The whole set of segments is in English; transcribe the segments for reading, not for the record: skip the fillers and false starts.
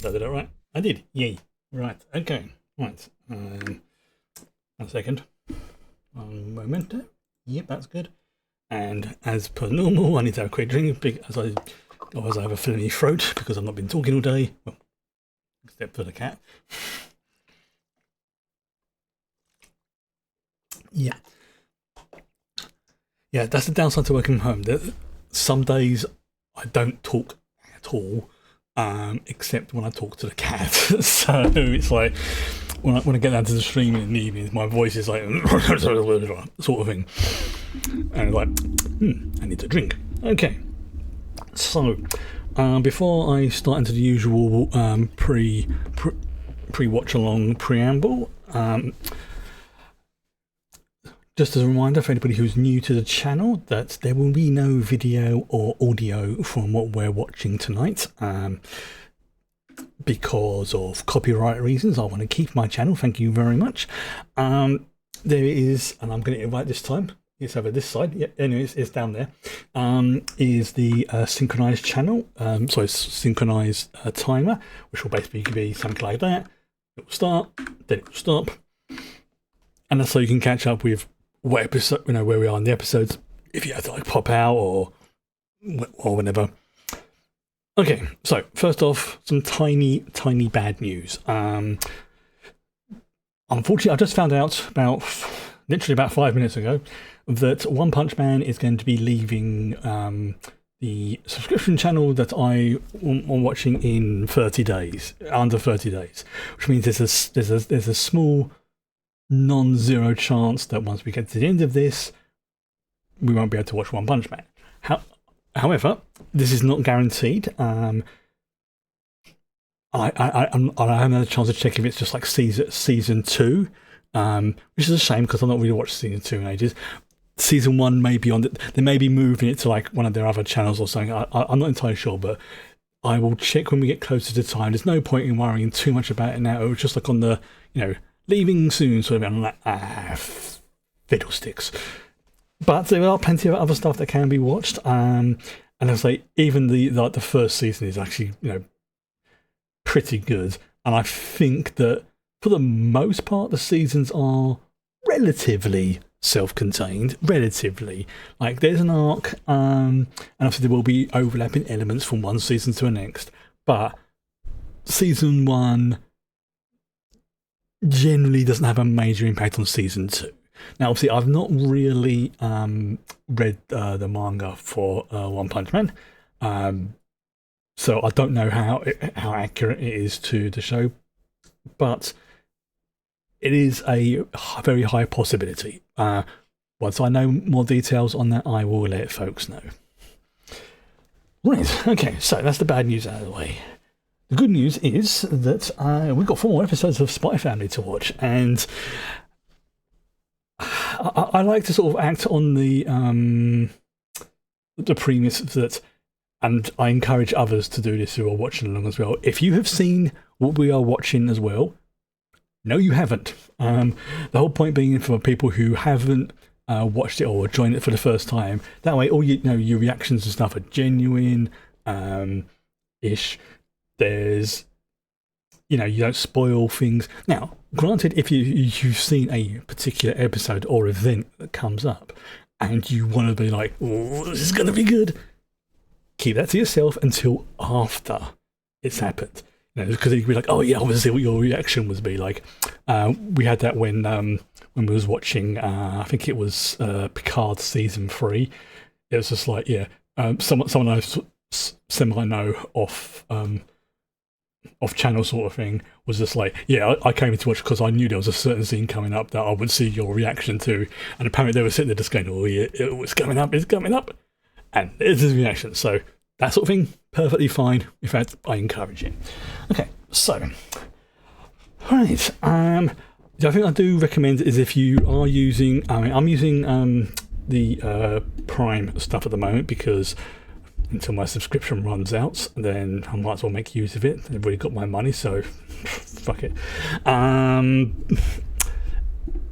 I did it right. I did. Yay. Right. Okay. Right. 1 second. 1 moment. Yep, that's good. And as per normal, I need to have a quick drink because otherwise I have a filmy throat because I've not been talking all day. Well, except for the cat. Yeah. Yeah, that's the downside to working from home. Some days I don't talk at all, except when I talk to the cat. So it's like when I get down to the stream in the evenings, my voice is like sort of thing, and like, I need to drink. Okay, so before I start into the usual pre-watch along preamble. Just as a reminder for anybody who's new to the channel that there will be no video or audio from what we're watching tonight because of copyright reasons. I want to keep my channel, thank you very much. There is, and I'm going to invite this time, it's over this side, yeah, anyways, it's down there, is the synchronized channel, synchronized timer, which will basically be something like that. It will start, then it will stop, and that's so you can catch up with what episode, where we are in the episodes, if you have to like pop out or whenever. Okay, so first off, some tiny bad news. Unfortunately, I just found out literally about 5 minutes ago that One Punch Man is going to be leaving the subscription channel that I am watching in 30 days, under 30 days, which means there's a small non-zero chance that once we get to the end of this, we won't be able to watch One Punch Man. However, this is not guaranteed. I haven't had a chance to check if it's just like season 2, which is a shame because I've not really watched season 2 in ages. Season 1 may be on they may be moving it to like one of their other channels or something. I'm not entirely sure, but I will check when we get closer to time. There's no point in worrying too much about it now. It was just like on the, leaving soon sort of, I'm like, fiddlesticks. But there are plenty of other stuff that can be watched, and I say even the first season is actually pretty good, and I think that for the most part the seasons are relatively self-contained, like there's an arc, and obviously there will be overlapping elements from one season to the next, but season 1 generally doesn't have a major impact on season 2. Now, obviously, I've not really read the manga for One Punch Man, so I don't know how accurate it is to the show, but it is a very high possibility. Once I know more details on that, I will let folks know. Right, okay, so that's the bad news out of the way. The good news is that we've got 4 more episodes of Spy Family to watch, and I like to sort of act on the premise that, and I encourage others to do this who are watching along as well. If you have seen what we are watching as well, no, you haven't. The whole point being for people who haven't watched it or joined it for the first time, that way all your reactions and stuff are genuine, ish. There's, you don't spoil things. Now, granted, if you've seen a particular episode or event that comes up and you want to be like, oh, this is going to be good, keep that to yourself until after it's happened. Because you'd be like, oh yeah, I want to see what your reaction would be like. We had that when we was watching, I think it was Picard season 3. It was just like, someone I semi-know off channel sort of thing was just like, I came in to watch because I knew there was a certain scene coming up that I would see your reaction to, and apparently they were sitting there just going, oh yeah, it's coming up, and it's his reaction. So that sort of thing, perfectly fine. In fact, I encourage it. Okay, so right, the other thing I do recommend is if you are using, I'm using the Prime stuff at the moment because until my subscription runs out, then I might as well make use of it. They've already got my money, so fuck it.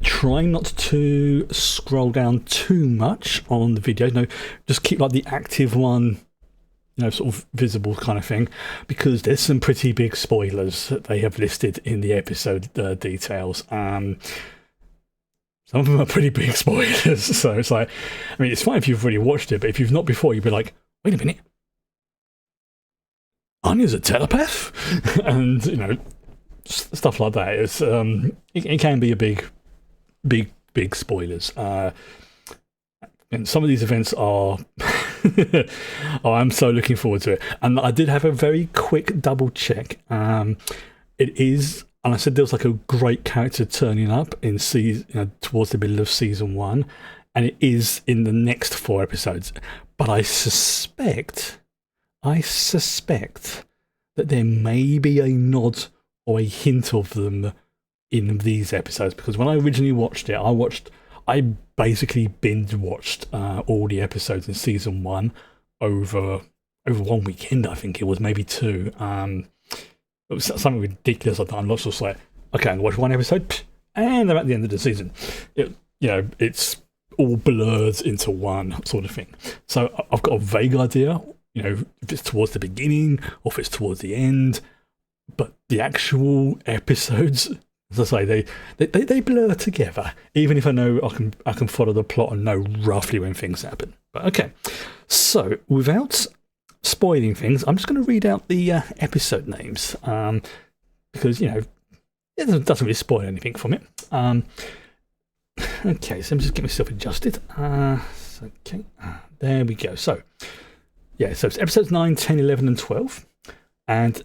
Try not to scroll down too much on the videos. No, just keep like the active one sort of visible kind of thing, because there's some pretty big spoilers that they have listed in the episode details. Some of them are pretty big spoilers, so it's like, I mean, it's fine if you've already watched it, but if you've not before, you'd be like, wait a minute, Anya's a telepath? And, stuff like that. It's it can be a big spoilers. And some of these events are oh, I'm so looking forward to it. And I did have a very quick double check. It is, and I said there was like a great character turning up in towards the middle of season 1, and it is in the next 4 episodes. But I suspect that there may be a nod or a hint of them in these episodes, because when I originally watched it, I basically binge watched all the episodes in season 1 over one weekend. I think it was maybe 2. It was something ridiculous like that. I'm not just like, okay, I'm gonna watch 1 episode, and I'm at the end of the season. It's all blurred into one sort of thing. So I've got a vague idea, if it's towards the beginning or if it's towards the end. But the actual episodes, as I say, they blur together. Even if I know I can follow the plot and know roughly when things happen. But okay, so without spoiling things, I'm just going to read out the episode names, because it doesn't really spoil anything from it. Okay, so let me just get myself adjusted. Okay, there we go. So yeah, so it's episodes 9, 10, 11, and 12, and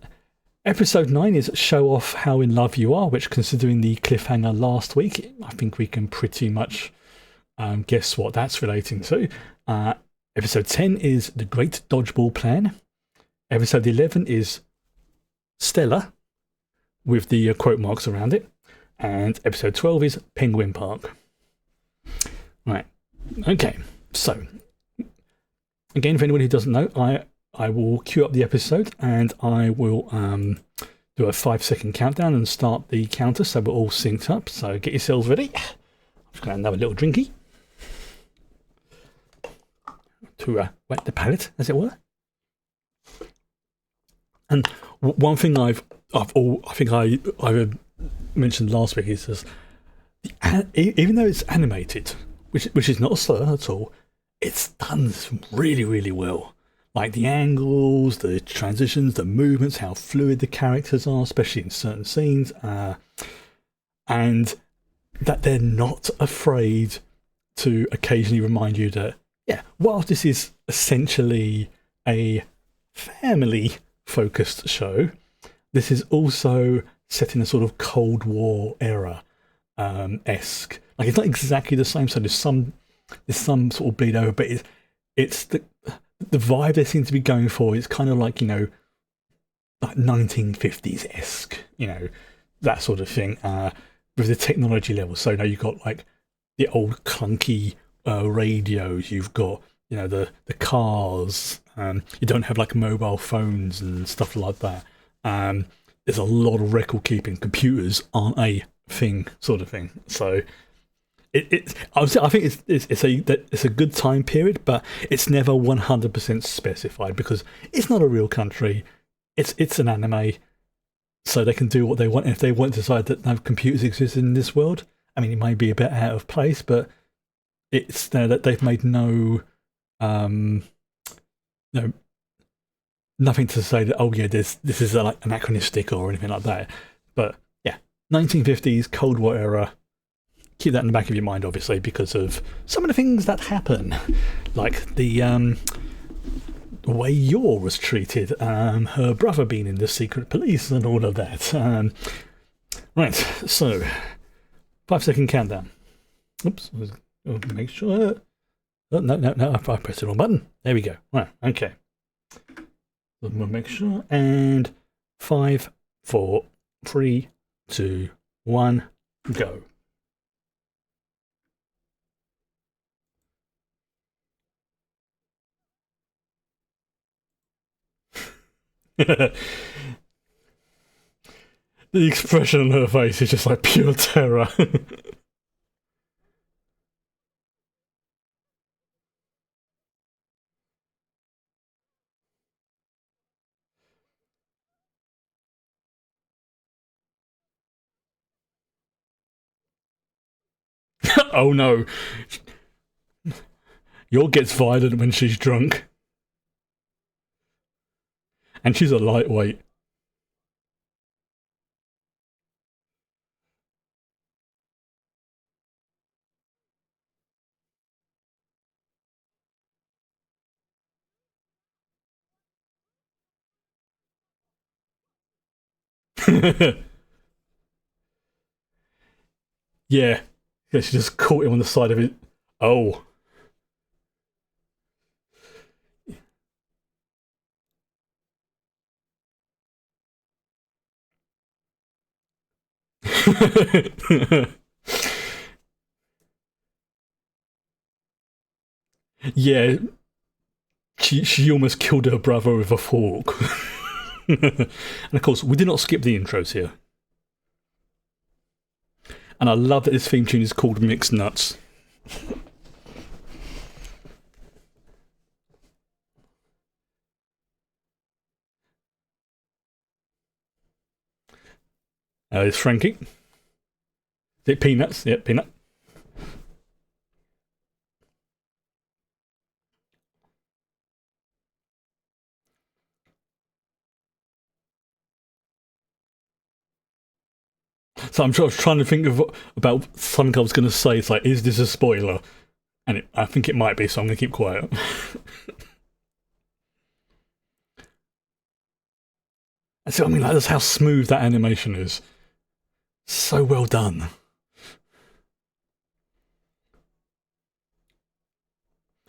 episode 9 is Show Off How In Love You Are, which, considering the cliffhanger last week, I think we can pretty much guess what that's relating to. Episode 10 is The Great Dodgeball Plan. Episode 11 is Stella, with the quote marks around it. And episode 12 is Penguin Park. Right, okay, so again, for anyone who doesn't know, I will cue up the episode and I will do a 5-second countdown and start the counter so we're all synced up. So get yourselves ready. I'm just going to have a little drinky to wet the palate, as it were. And one thing I think I mentioned last week is this: even though it's animated, which is not a slur at all, it's done really, really well. Like the angles, the transitions, the movements, how fluid the characters are, especially in certain scenes, and that they're not afraid to occasionally remind you that, yeah, whilst this is essentially a family-focused show, this is also set in a sort of Cold War era esque. Like, it's not exactly the same, so there's some sort of bleed over, but it's the vibe they seem to be going for is kind of like, like 1950s-esque, that sort of thing, with the technology level. So now you've got like the old clunky radios, you've got, the cars, you don't have like mobile phones and stuff like that. There's a lot of record keeping. Computers aren't a thing, sort of thing. So I think it's a good time period, but it's never 100% specified because it's not a real country. It's an anime, so they can do what they want. And if they want to decide that no computers exist in this world, I mean, it may be a bit out of place, but it's that they've made no nothing to say that, oh yeah, this is like anachronistic or anything like that. But yeah, 1950s Cold War era. Keep that in the back of your mind, obviously, because of some of the things that happen, like the way Yor was treated, her brother being in the secret police and all of that. Right, so 5-second countdown. Oops, make sure. Oh, no, I pressed the wrong button. There we go. Right, okay. We'll make sure. And 5, 4, 3, 2, 1, go. The expression on her face is just like pure terror. Oh no, Yor gets violent when she's drunk, and she's a lightweight. Yeah, yeah, she just caught him on the side of it. Oh. Yeah, she almost killed her brother with a fork. And of course, we did not skip the intros here. And I love that this theme tune is called Mixed Nuts. It's Frankie. Is it Peanuts? Yep, Peanut. So I'm trying to think of about something I was going to say. It's like, is this a spoiler? And I think it might be, so I'm going to keep quiet. So I mean, like, that's how smooth that animation is. So well done.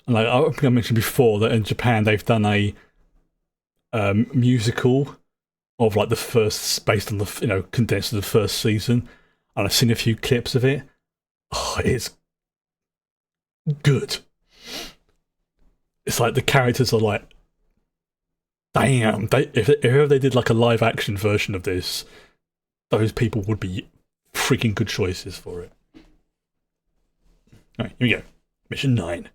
And like I think I mentioned before that in Japan they've done a musical of like the first, based on the condensed of the first season, and I've seen a few clips of it. Oh, it's good. It's like the characters are like, damn. If they did like a live action version of this, those people would be freaking good choices for it. All right, here we go. Mission 9.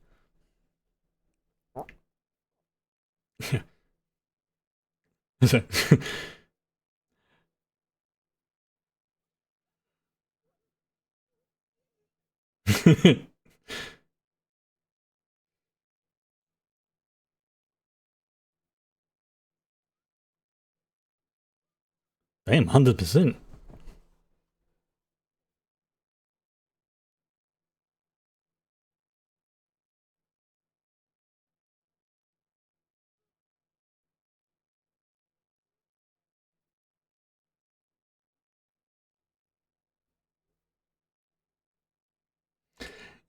Damn, 100%.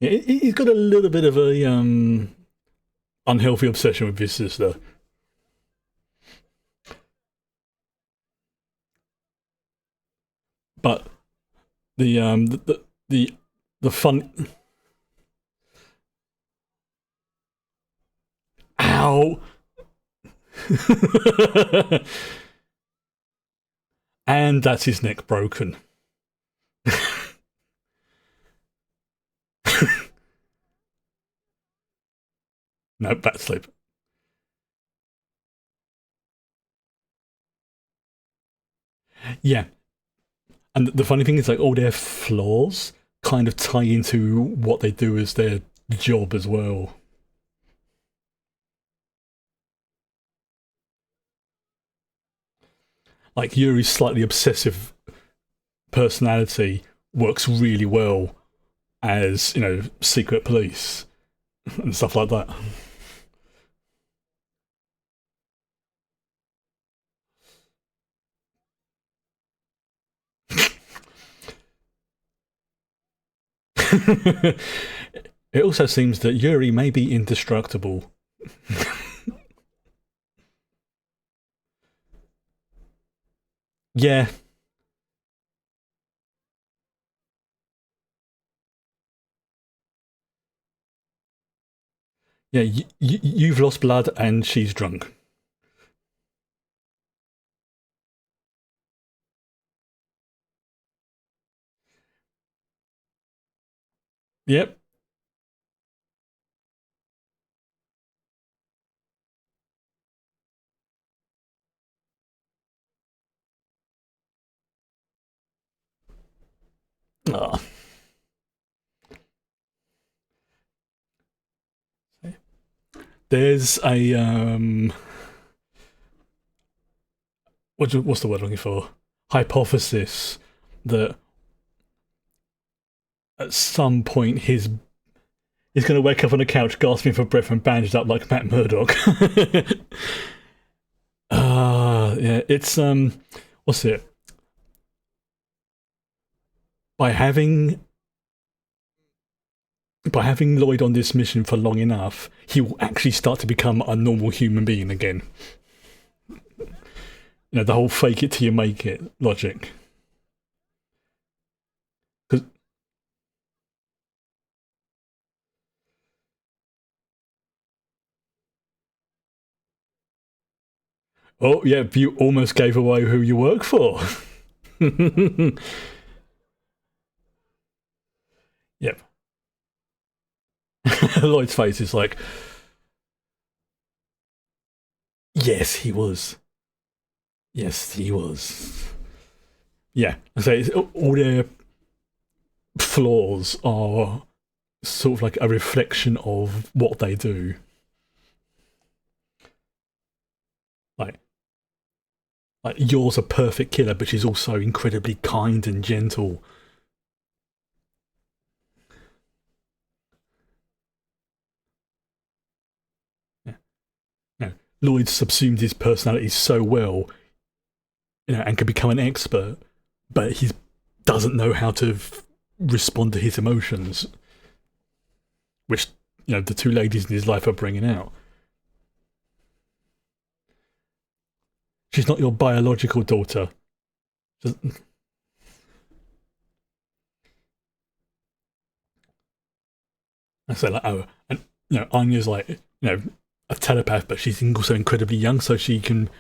Yeah, he's got a little bit of a unhealthy obsession with his sister. But the fun. Ow. And that's his neck broken. No, bat sleep. Yeah, and the funny thing is, like, all their flaws kind of tie into what they do as their job as well. Like Yuri's slightly obsessive personality works really well as secret police and stuff like that. It also seems that Yuri may be indestructible. Yeah, yeah. You've lost blood, and she's drunk. Yep. Oh. There's a what's the word I'm looking for? Hypothesis that at some point he's going to wake up on a couch gasping for breath and bandaged up like Matt Murdock. Yeah, it's what's it? By having by having Lloyd on this mission for long enough, he will actually start to become a normal human being again. You know, the whole fake it till you make it logic. 'Cause- oh yeah, you almost gave away who you work for. Yep. Lloyd's face is like, yes, he was. Yes, he was. Yeah, so all their flaws are sort of like a reflection of what they do. Like, like you're a perfect killer, but she's also incredibly kind and gentle. Yeah. You know, Lloyd subsumed his personality so well, you know, and can become an expert, but he doesn't know how to respond to his emotions, which you know the two ladies in his life are bringing out. She's not your biological daughter. Just, I say like, oh, and you know, Anya's like, you know, a telepath, but she's also incredibly young, so she can.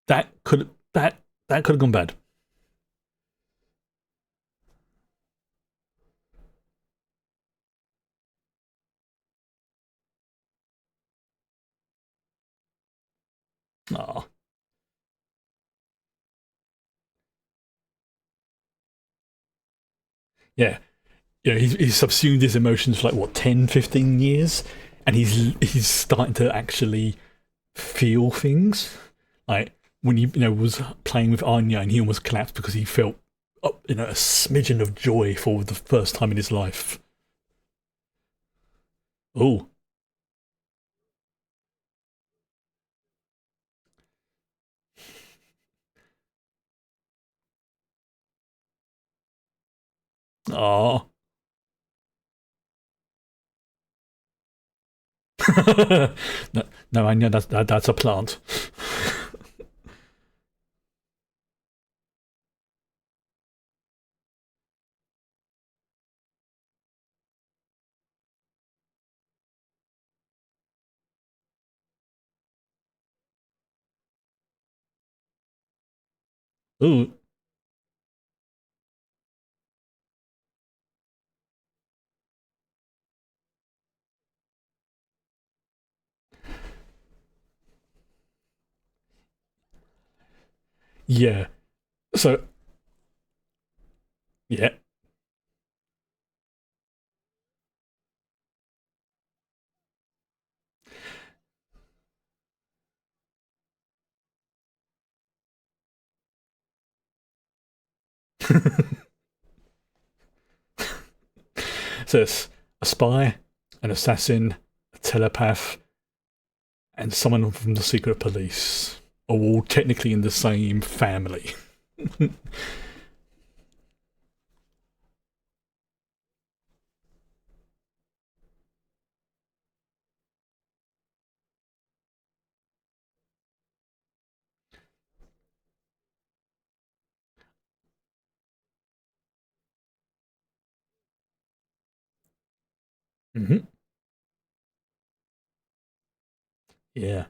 That could have gone bad. Ah, yeah, you know, he's subsumed his emotions for like what 10, 15 years, and he's starting to actually feel things. Like when he was playing with Anya, and he almost collapsed because he felt a smidgen of joy for the first time in his life. Oh, ah. No, no, Anya, that's a plant. Ooh, yeah. So yeah, so it's a spy, an assassin, a telepath, and someone from the secret police are all technically in the same family. Mm-hmm. Yeah.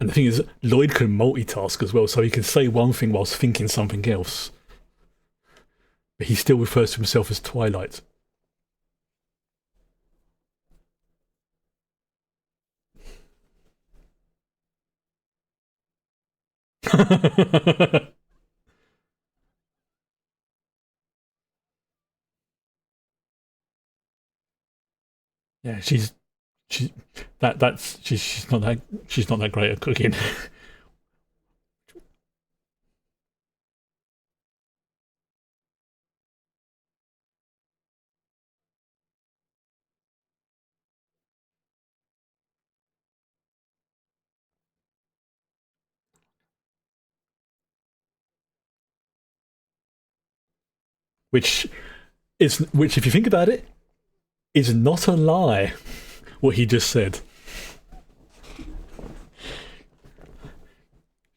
And the thing is, Lloyd can multitask as well, so he can say one thing whilst thinking something else. But he still refers to himself as Twilight. Yeah, she that's she's not that great at cooking. which which if you think about it, is not a lie. What he just said.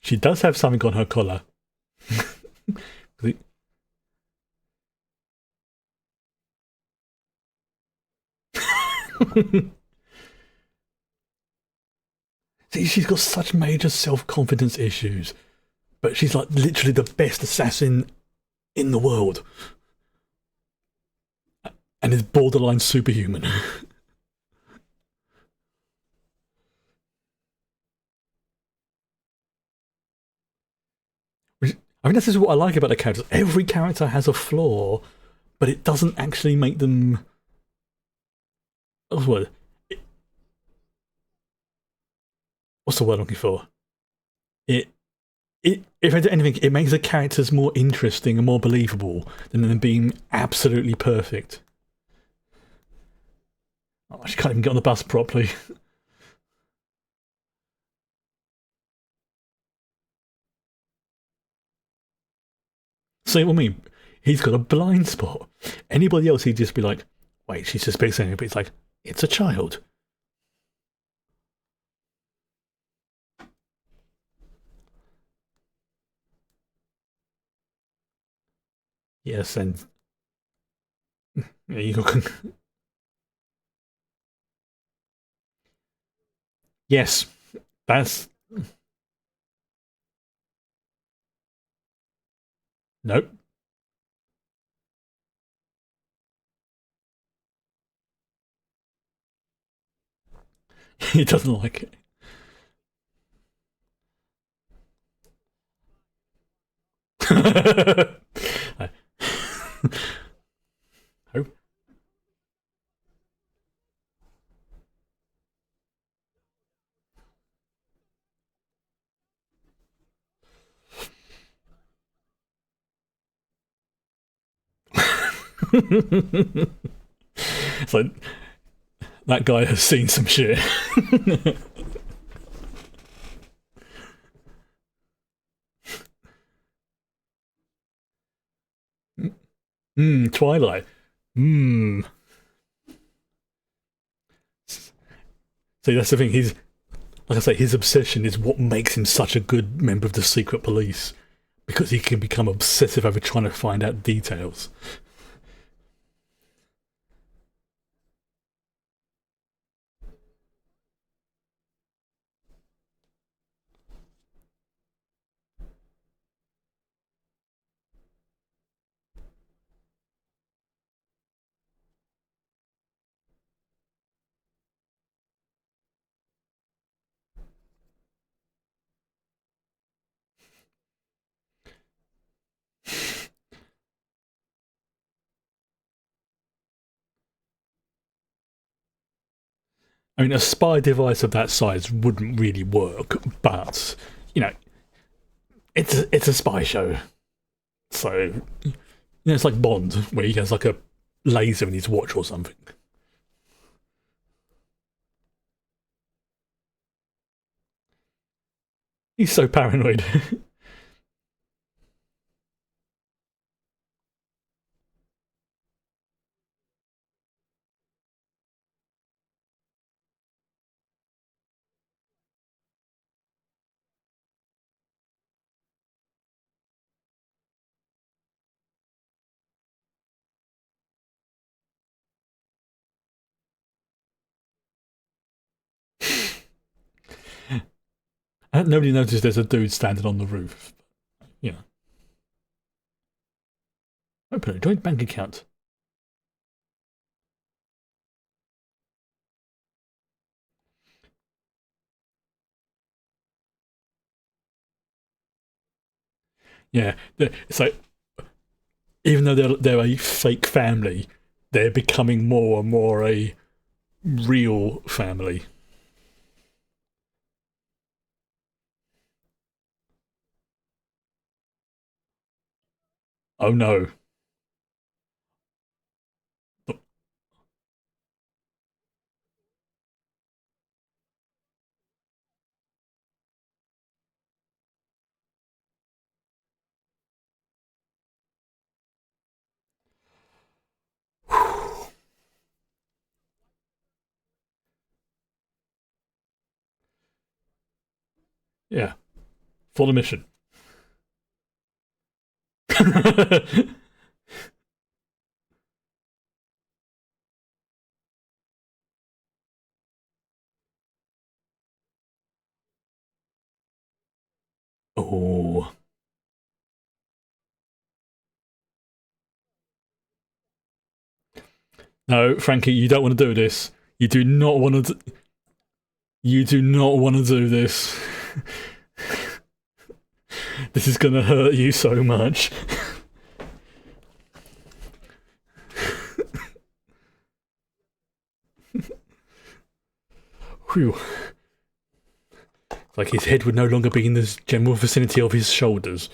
She does have something on her collar. See, she's got such major self-confidence issues, but she's like literally the best assassin in the world, and is borderline superhuman. I mean, this is what I like about the characters. Every character has a flaw, but it doesn't actually make them. What's the word? What's the word I'm looking for? It if I do anything, it makes the characters more interesting and more believable than them being absolutely perfect. Oh, she can't even get on the bus properly. See what I mean? He's got a blind spot. Anybody else, he'd just be like, wait, she's suspecting something, but it's like, it's a child. Yes, and yeah, you got. Yes, that's. Nope. He doesn't like it. Hope. It's like, that guy has seen some shit. Twilight. Hmm. See, that's the thing. He's like I say, his obsession is what makes him such a good member of the secret police because he can become obsessive over trying to find out details. I mean, a spy device of that size wouldn't really work, but you know, it's a spy show, so it's like Bond, where he has like a laser in his watch or something. He's so paranoid. And nobody noticed there's a dude standing on the roof. You know, open a joint bank account. Yeah, it's like even though they're a fake family, they're becoming more and more a real family. Oh no. Yeah. For the mission. Oh. No, Frankie, you don't want to do this. You do not want to. You do not want to do this. This is going to hurt you so much. Whew. Like his head would no longer be in the general vicinity of his shoulders.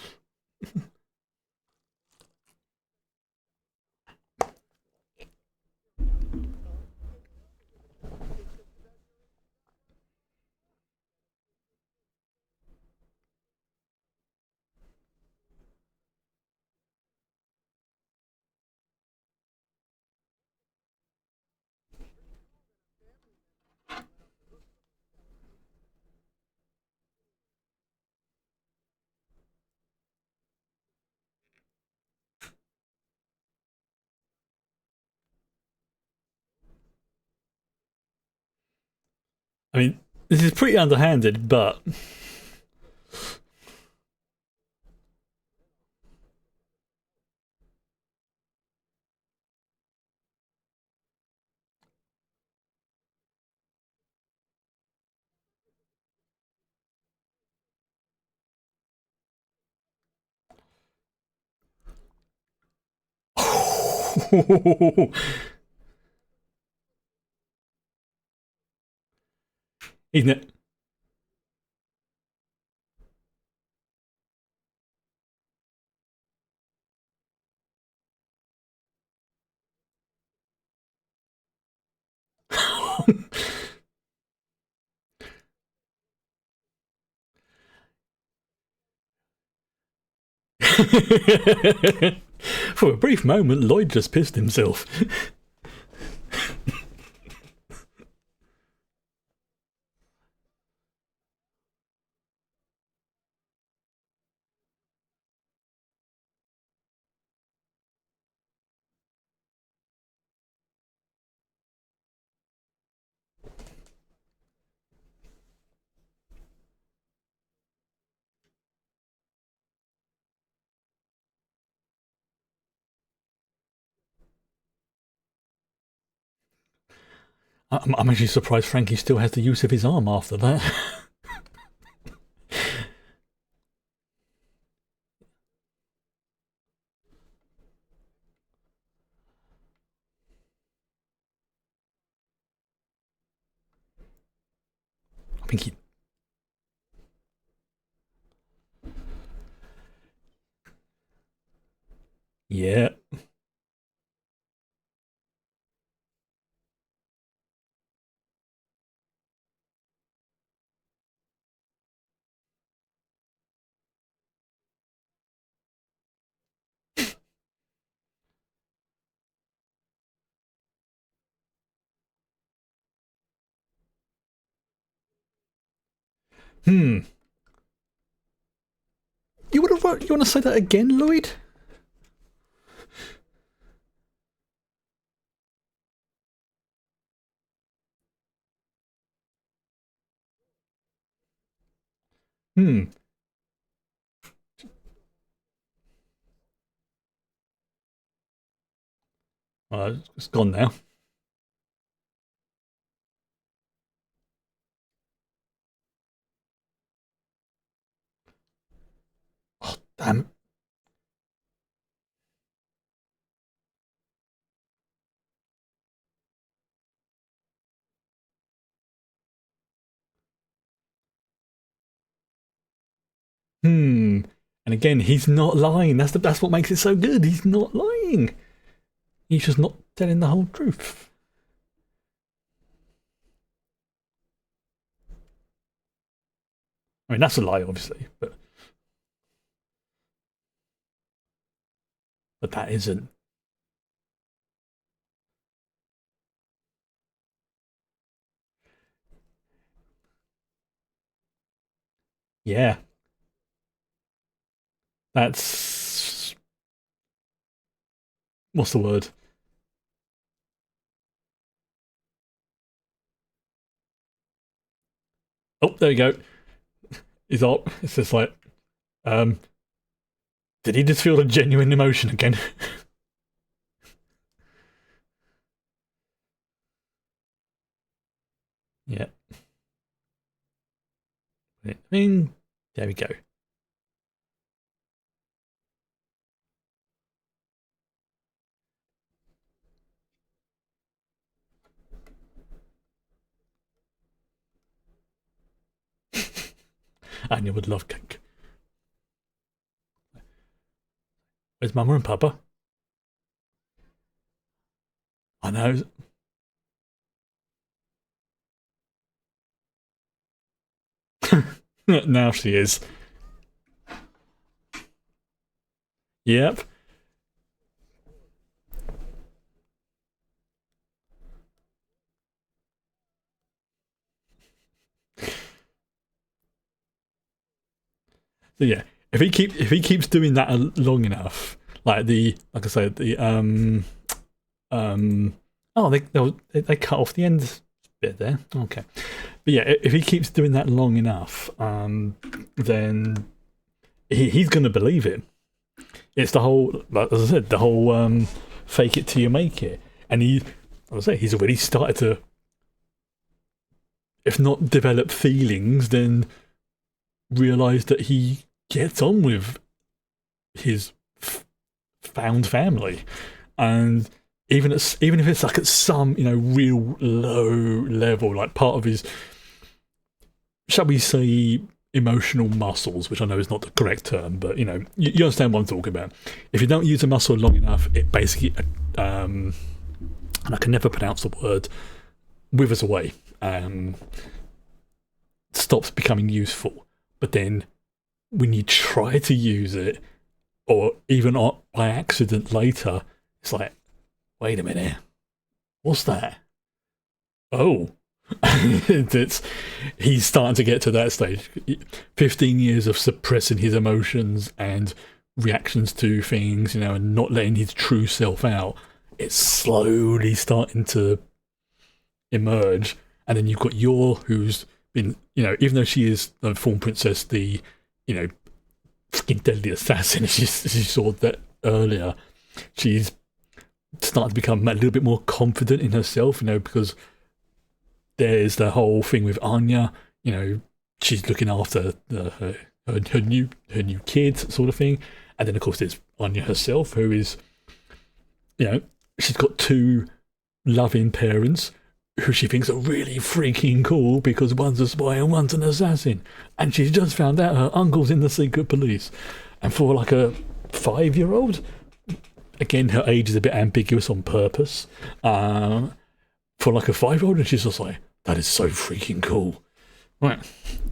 I mean, this is pretty underhanded, but isn't it? For a brief moment, Lloyd just pissed himself. I'm actually surprised Frankie still has the use of his arm after that. I think he. Yeah. Hmm. You would have. You want to say that again, Lloyd? Hmm. It's gone now. Oh, damn. Hmm. And again, he's not lying. That's what makes it so good. He's not lying. He's just not telling the whole truth. I mean, that's a lie, obviously, but that isn't. Yeah, that's what's the word? Oh, there you go. He's up. It's just like, um, did he just feel a genuine emotion again? Yeah. I mean, there we go. Anya would love cake. Where's Mama and Papa? I know. Now she is. Yep. So yeah, if he keeps doing that long enough, like I said um oh they cut off the end bit there. Okay, but yeah, if he keeps doing that long enough, then he's gonna believe it. It's the whole, like as I said, the whole fake it till you make it, and I say he's already started to, if not develop feelings, then realize that he gets on with his found family, and even if it's like at some real low level, like part of his, shall we say, emotional muscles, which I know is not the correct term, but you understand what I'm talking about. If you don't use a muscle long enough, it basically and I can never pronounce the word, withers away, stops becoming useful. But then when you try to use it, or even by accident later, it's like, wait a minute, what's that? Oh, it's he's starting to get to that stage. 15 years of suppressing his emotions and reactions to things, and not letting his true self out. It's slowly starting to emerge, and then you've got Yor, who's been, even though she is the form princess, the, fucking deadly assassin, as you saw that earlier, she's starting to become a little bit more confident in herself, because there's the whole thing with Anya, she's looking after her new kids, sort of thing, and then of course there's Anya herself, who is, she's got two loving parents who she thinks are really freaking cool because one's a spy and one's an assassin, and she's just found out her uncle's in the secret police, and for like a 5-year-old, again her age is a bit ambiguous on purpose, for like a 5-year-old, and she's just like, that is so freaking cool. Right.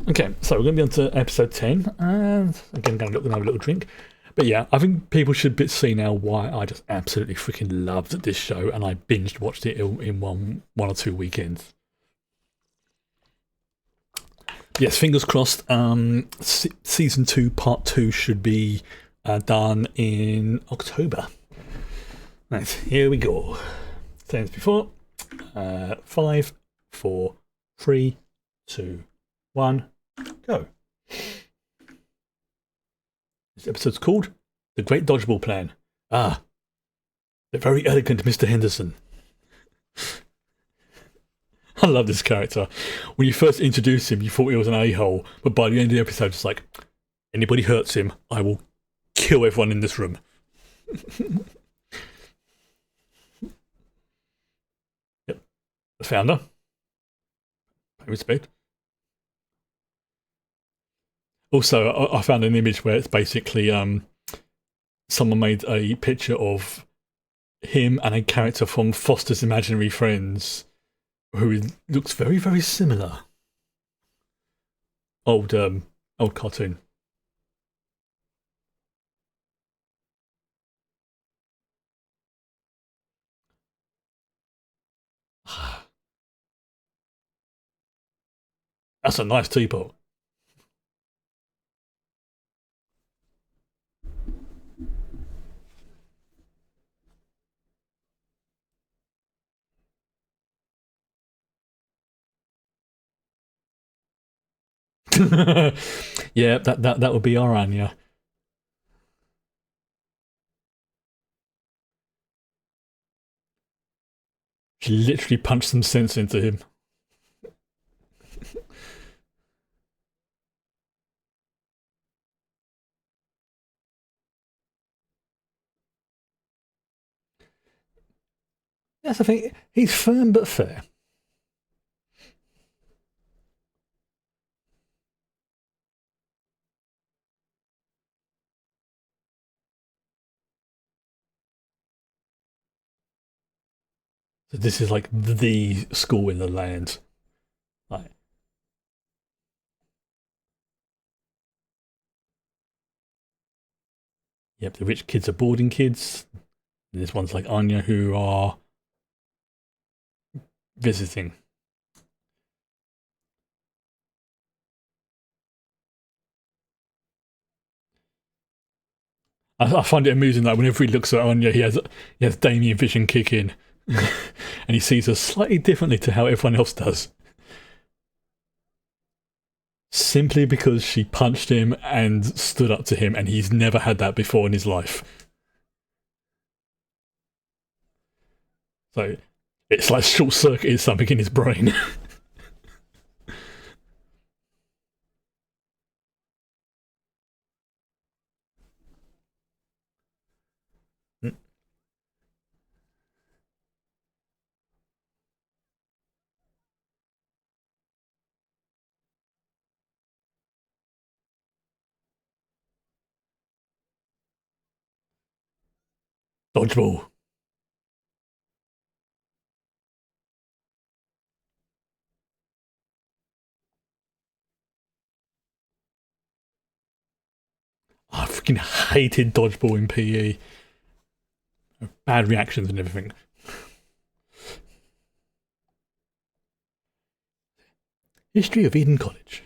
Okay, so we're going to be on to episode 10. And again, going to have a little drink. But yeah, I think people should see now why I just absolutely freaking loved this show, and I binged watched it in one or two weekends. Yes, fingers crossed. Season 2, part 2 should be done in October. Right, here we go. Same as before. 5, 4, 3, 2, 1, go. This episode's called The Great Dodgeball Plan. Ah, the very elegant Mr. Henderson. I love this character. When you first introduced him, you thought he was an a-hole, but by the end of the episode, it's like, anybody hurts him, I will kill everyone in this room. Yep. The founder. Pay respect. Also, I found an image where it's basically someone made a picture of him and a character from Foster's Imaginary Friends who looks very, very similar. Old cartoon. That's a nice teapot. Yeah, that would be our Anya. She literally punched some sense into him. That's the thing. He's firm but fair. So this is like the school in the land. Like, yep, the rich kids are boarding kids. There's ones like Anya who are visiting. I find it amusing that whenever he looks at Anya, he has Damien Vision kick in, and he sees her slightly differently to how everyone else does. Simply because she punched him and stood up to him, and he's never had that before in his life. So it's like short circuited something in his brain. Dodgeball. I freaking hated dodgeball in PE. Bad reactions and everything. History of Eden College.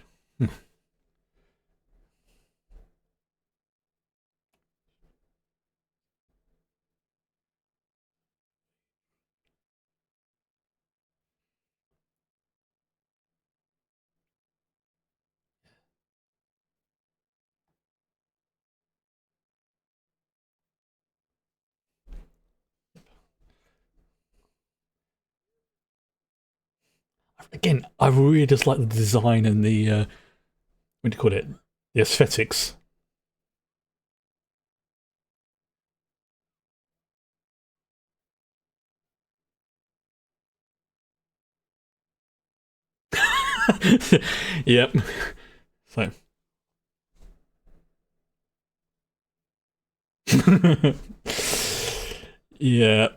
Again, I really just like the design and the what do you call it? The aesthetics. Yep. So. Yeah.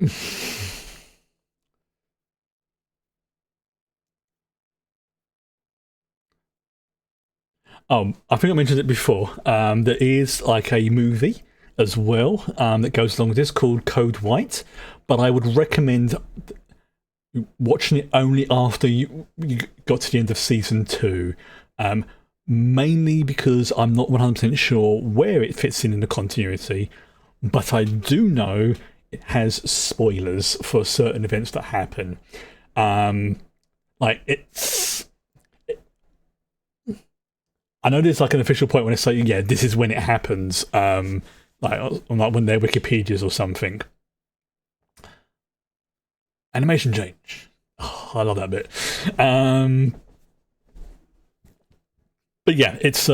I think I mentioned it before. There is like a movie as well that goes along with this called Code White, but I would recommend watching it only after you got to the end of season two. Mainly because I'm not 100% sure where it fits in the continuity, but I do know it has spoilers for certain events that happen. Like it's I know there's like an official point when it's like, yeah, this is when it happens. Like when they're Wikipedias or something. Animation change. Oh, I love that bit. But yeah, it's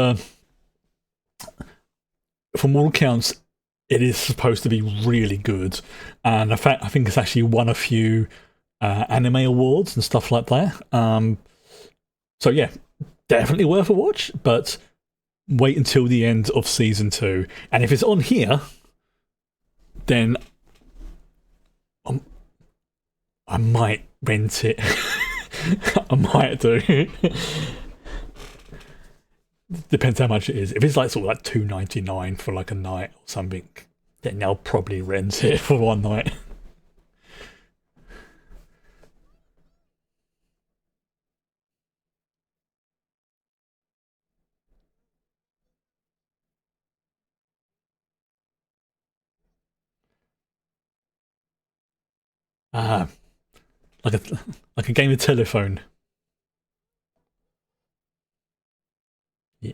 from all accounts, it is supposed to be really good, and in fact, I think it's actually won a few anime awards and stuff like that. So yeah, definitely worth a watch, but wait until the end of season 2, and if it's on here, then I might rent it. I might do. Depends how much it is. If it's like sort of like $2.99 for like a night or something, then I'll probably rent it for one night. Ah, like a game of telephone. Yeah.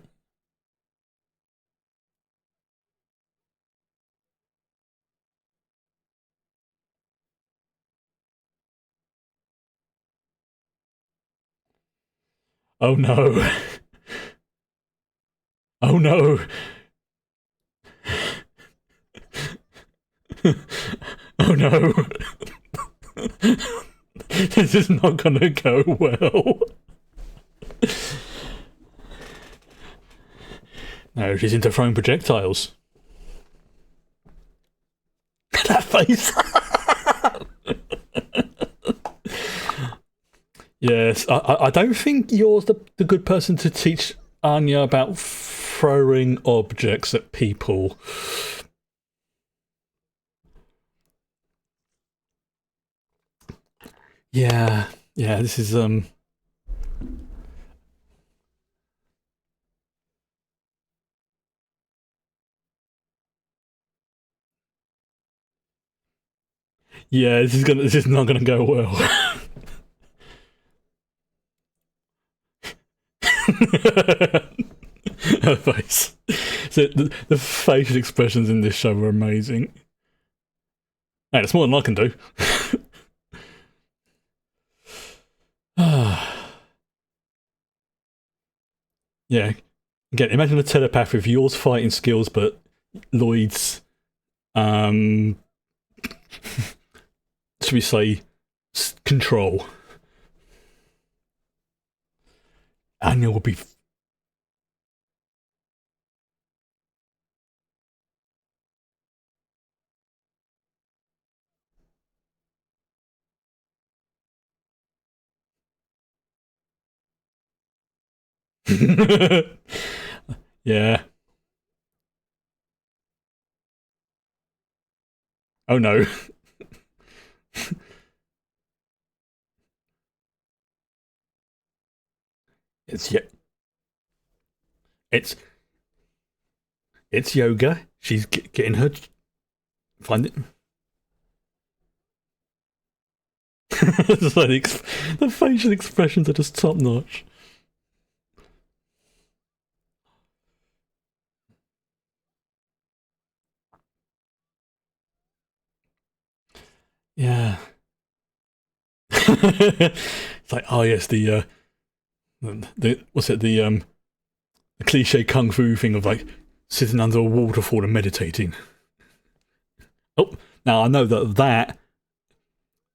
Oh no! Oh no! Oh no! This is not gonna go well. No, she's into throwing projectiles. That face. Yes, I don't think you're the good person to teach Anya about throwing objects at people. Yeah, yeah, this is yeah, this is not gonna go well. Her face. So the facial expressions in this show are amazing. Hey, that's more than I can do. Yeah. Again, imagine a telepath with yours fighting skills, but Lloyd's, should we say, control. Anya will be. Yeah. Oh no. It's yeah. It's it's yoga. She's getting her find it. It's like the facial expressions are just top notch. Yeah. It's like, oh yes, the what's it, the cliche kung fu thing of like sitting under a waterfall and meditating. Oh, now I know that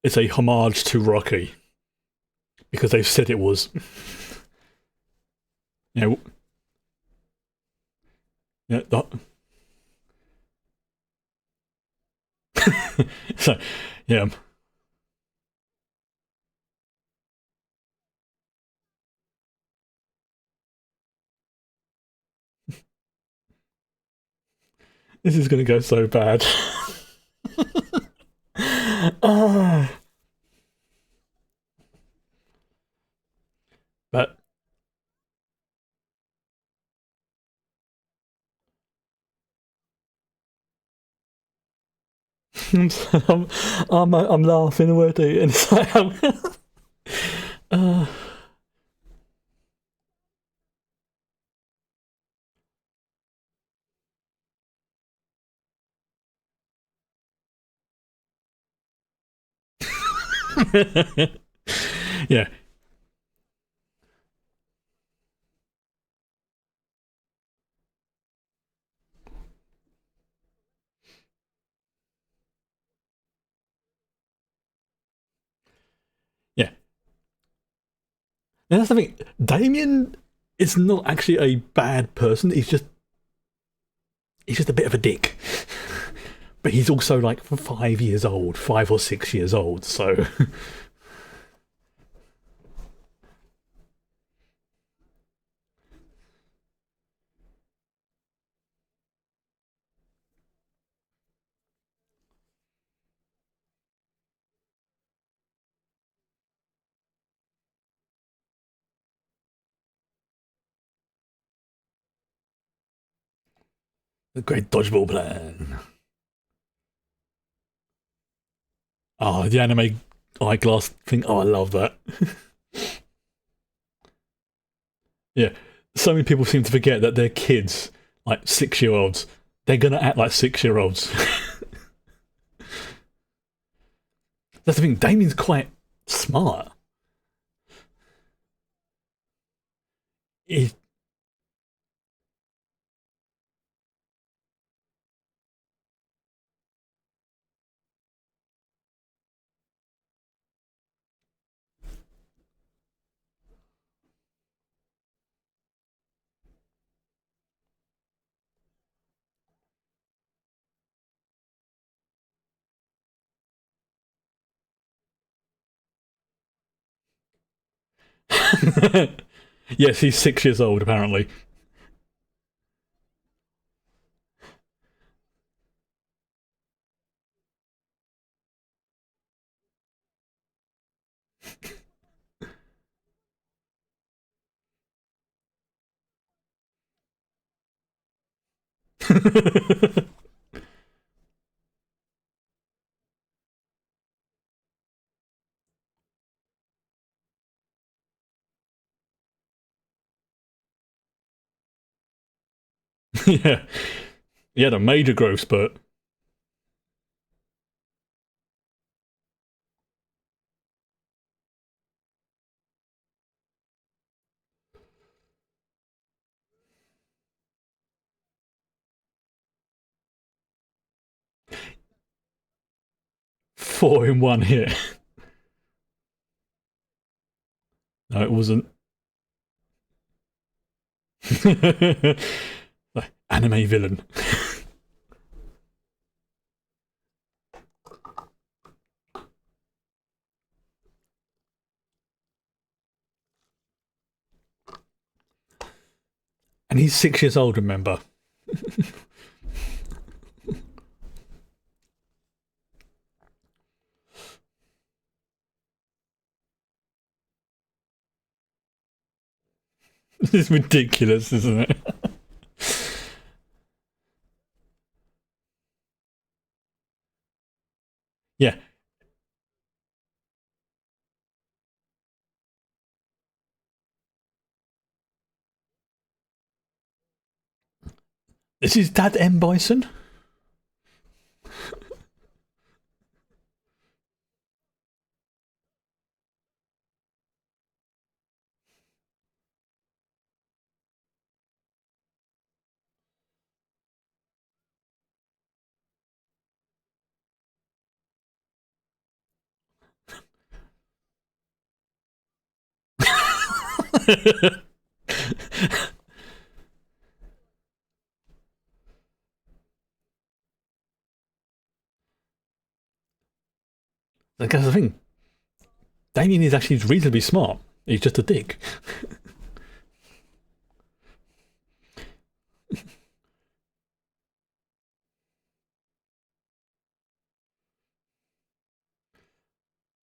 is a homage to Rocky because they've said it was. You know, yeah, so yeah, this is going to go so bad. uh, but I'm, I'm laughing already, and it's like, uh, yeah, yeah. And that's the thing. Damien It's not actually a bad person. He's just a bit of a dick. But he's also like 5 years old, 5 or 6 years old. So the great dodgeball plan. Oh, the anime eyeglass thing. Oh, I love that. Yeah, so many people seem to forget that they're kids, like 6 year olds. They're gonna act like 6 year olds. That's the thing. Damien's quite smart. He, yes, he's 6 years old apparently. Yeah, he had a major growth spurt. Four in one hit. No, it wasn't. Anime villain. And he's 6 years old, remember? This is ridiculous, isn't it? Yeah. This is Dad M. Bison? That's the thing. Damien is actually reasonably smart. He's just a dick.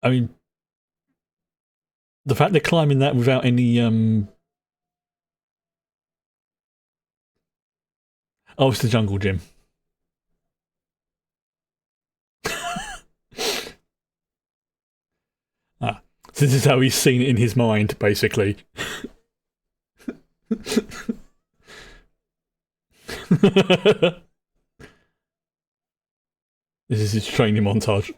I mean, the fact they're climbing that without any oh, it's the jungle gym. Ah, so this is how he's seen it in his mind, basically. This is his training montage.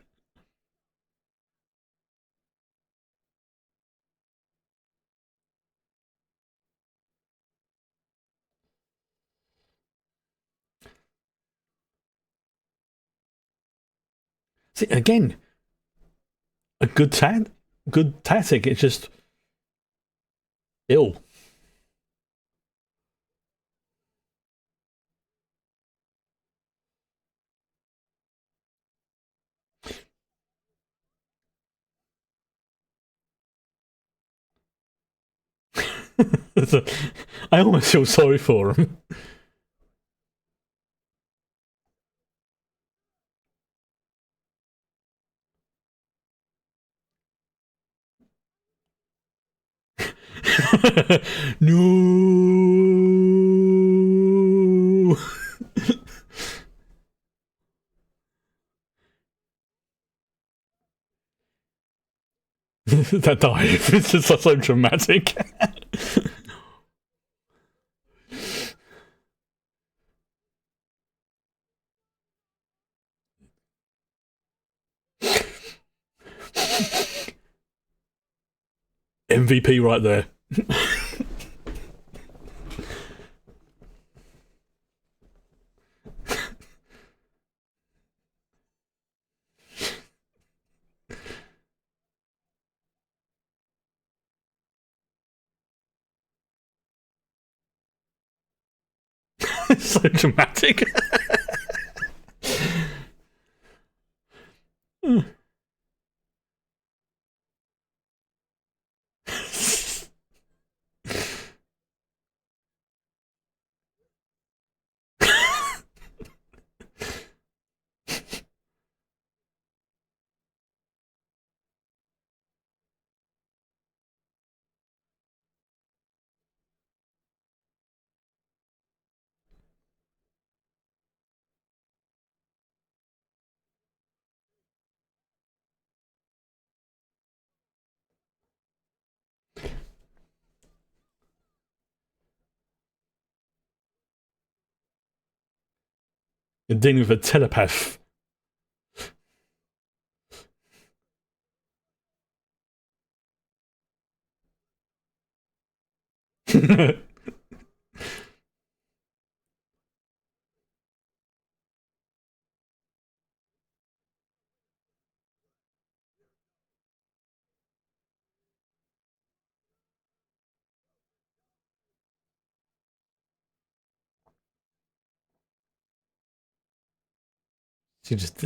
See, again, a good tactic. It's just ill. So, I almost feel sorry for him. No. That dive is just so dramatic. MVP right there. So dramatic. You're dealing with a telepath. She just.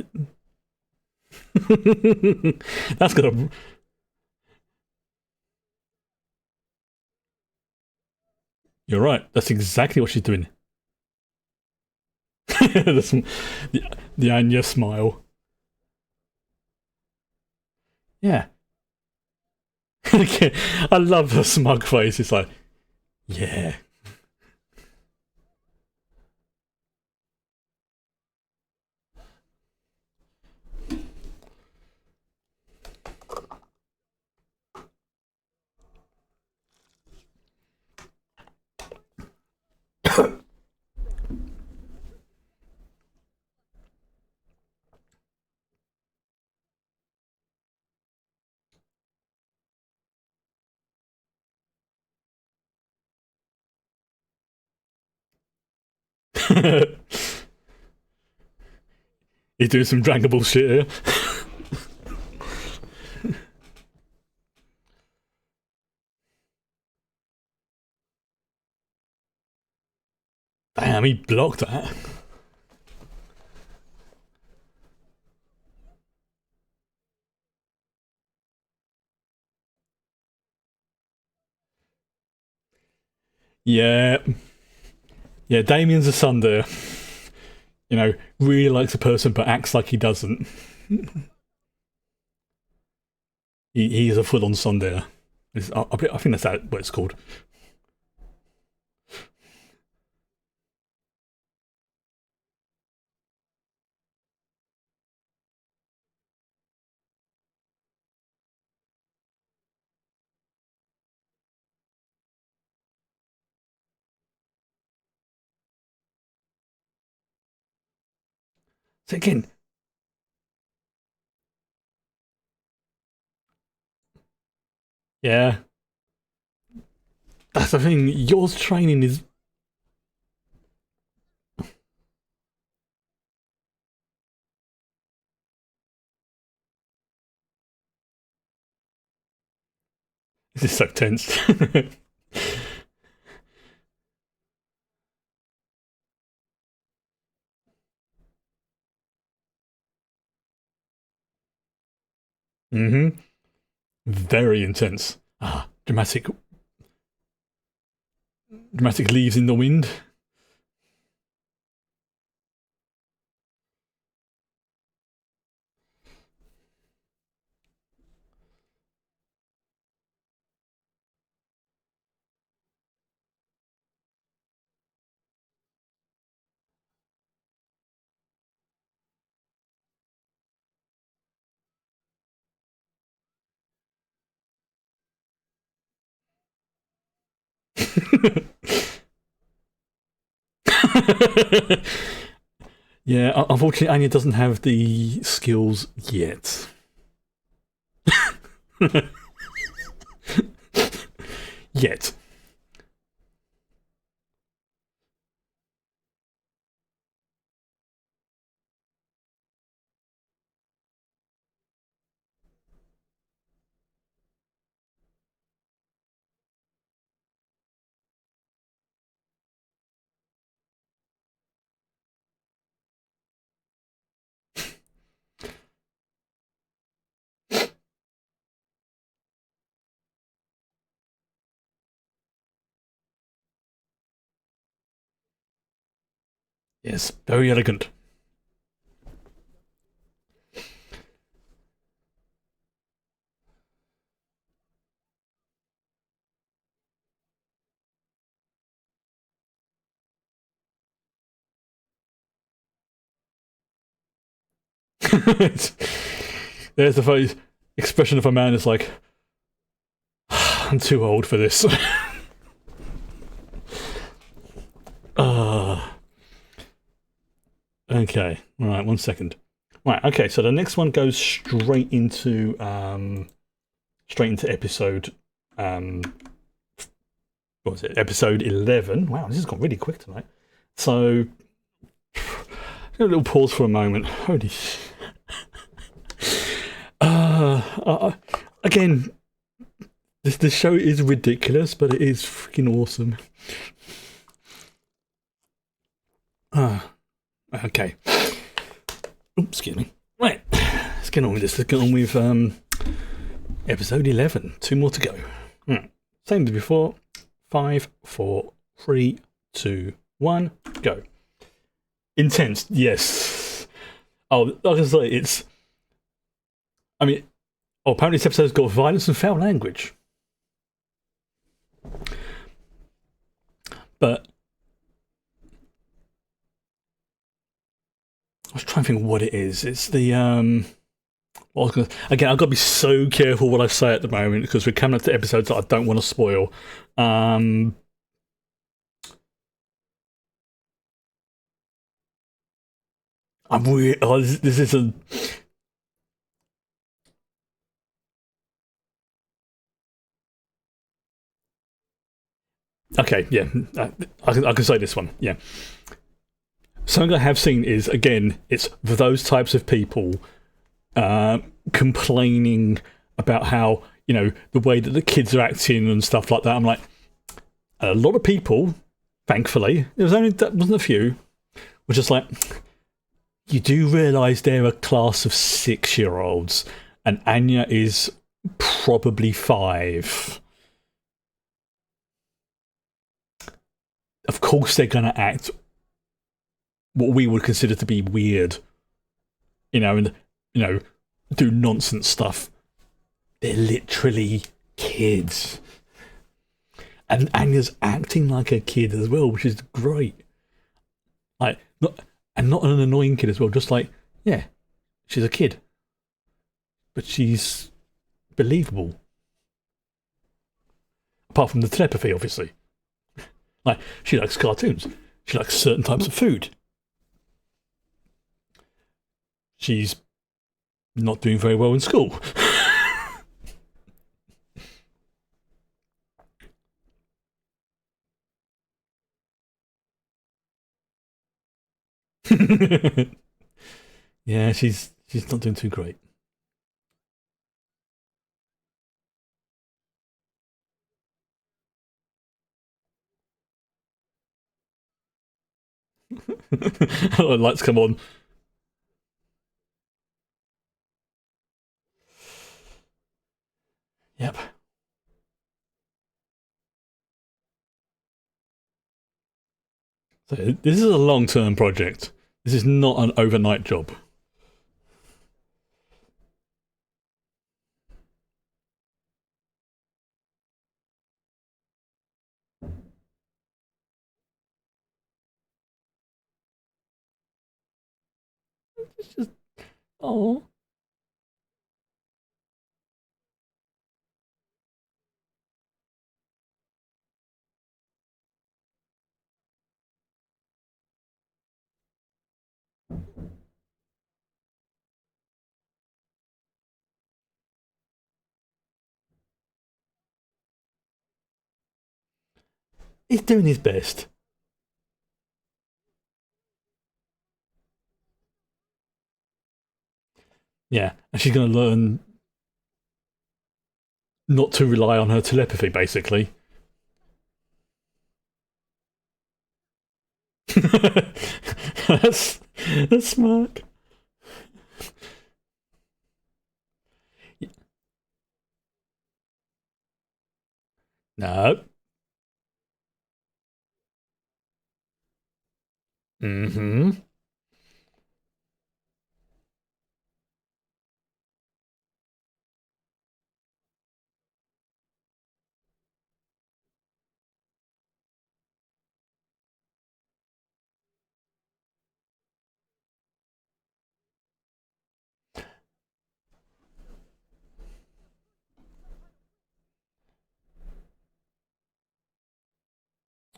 That's gonna. You're right. That's exactly what she's doing. the, the Anya smile. Yeah. I love the smug face. It's like, yeah. He's doing some Dragon Ball shit here. Damn, he blocked that. Yeah. Yeah, Damien's a son there. You know, really likes a person but acts like he doesn't. He is a full on son there. I think that's what it's called. So again, yeah, that's the thing. Yours training is so tense. Mm-hmm. Very intense. Ah, dramatic. dramatic leaves in the wind. Yeah, unfortunately, Anya doesn't have the skills yet. Yet. Yes, very elegant. There's the face expression of a man that's like, I'm too old for this. uh, okay, all right, 1 second. Right, okay, so the next one goes straight into episode what was it? Episode 11. Wow, this has gone really quick tonight. So, a little pause for a moment. Holy. Again, this show is ridiculous, but it is freaking awesome. Okay. Oops, excuse me. Right, let's get on with this. Let's get on with episode 11. 2 more to go. Same as before. 5, 4, 3, 2, 1, go. Intense, yes. Oh, like I say, it's. I mean, apparently this episode's got violence and foul language. But I was trying to think of what it is. It's the again, I've got to be so careful what I say at the moment because we're coming up to episodes that I don't want to spoil. I'm weird. Oh, this is a. Okay, yeah, I can say this one. Yeah, something I have seen is again, it's for those types of people complaining about how the way that the kids are acting and stuff like that. I'm like, a lot of people, thankfully, there was only that wasn't a few, were just like, you do realise they're a class of 6-year-olds, and Anya is probably 5. Of course, they're going to act what we would consider to be weird, and do nonsense stuff. They're literally kids. And Anya's acting like a kid as well, which is great. Like, not an annoying kid as well, just like, yeah, she's a kid. But she's believable. Apart from the telepathy, obviously. Like, she likes cartoons. She likes certain types of food. She's not doing very well in school. Yeah, she's not doing too great. Lights come on. Yep. So this is a long-term project. This is not an overnight job. It's just oh, he's doing his best. Yeah, and she's going to learn not to rely on her telepathy, basically. that's that's smart. No. Mm-hmm.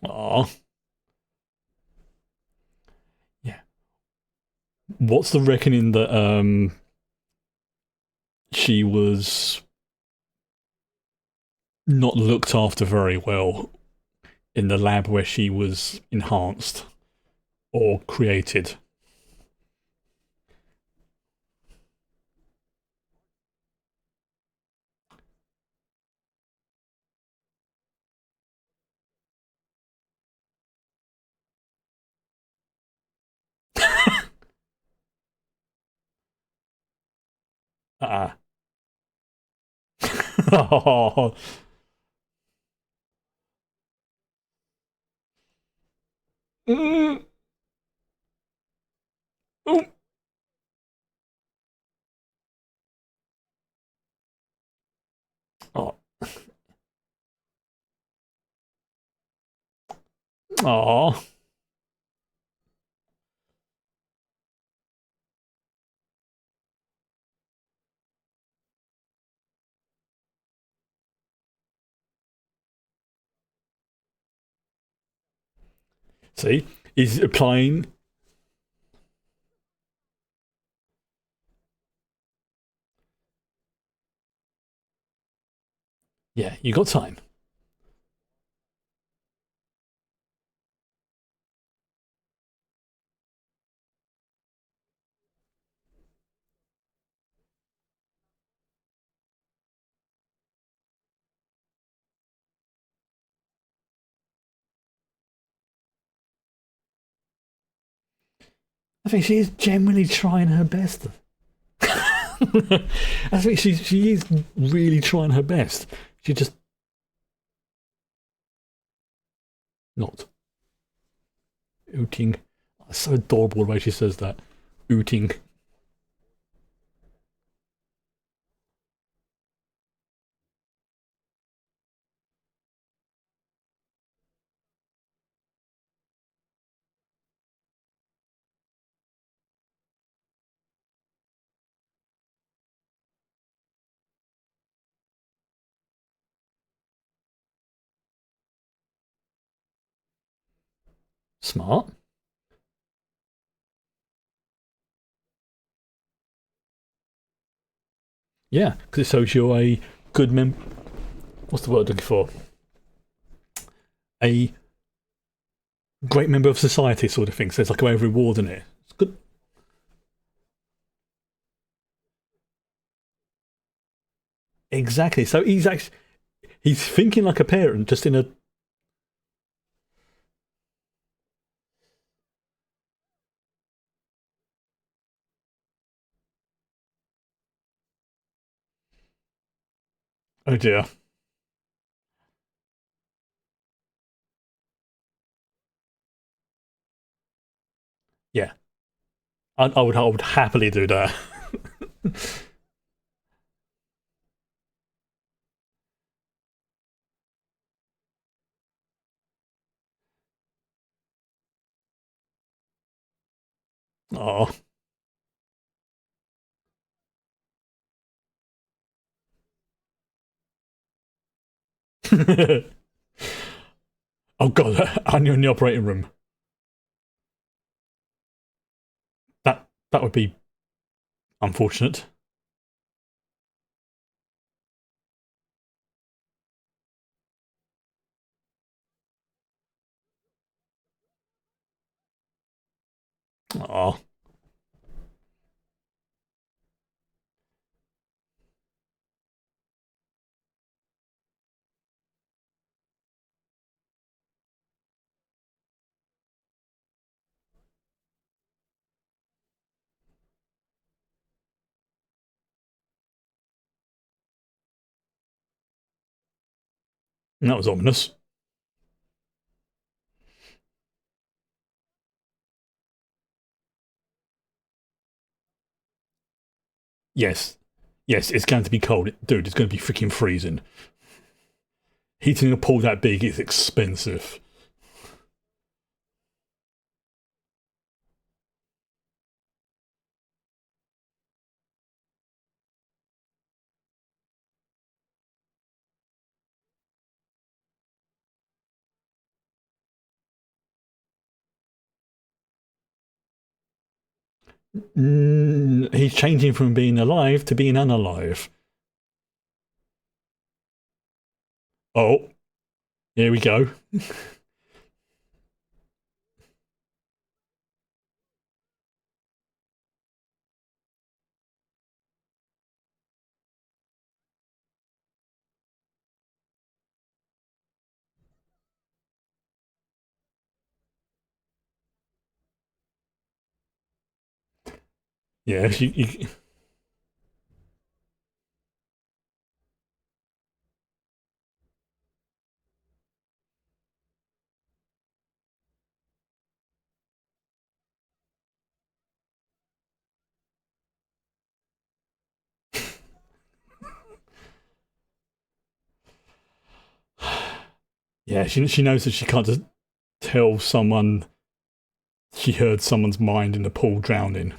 Oh, yeah. What's the reckoning that she was not looked after very well in the lab where she was enhanced or created? Ah. Oh. Mm. Oh. Oh. Oh. See, he's applying. Yeah, you got time. I think she is generally trying her best. I think she is really trying her best. She just not ooting. It's so adorable the way she says that. Ooting. Smart. Yeah, because it shows you're a good mem. What's the word I'm looking for? A great member of society, sort of thing. So it's like a way of rewarding it. It's good. Exactly. So he's thinking like a parent, just in a oh dear. Yeah, I would happily do that. Oh. Oh god, and you're in the operating room. That would be unfortunate. Oh, that was ominous. Yes, yes, it's going to be cold, dude. It's going to be freaking freezing. Heating a pool that big is expensive. He's changing from being alive to being unalive. Oh, here we go. Yeah, yeah. She knows that she can't just tell someone she heard someone's mind in the pool drowning.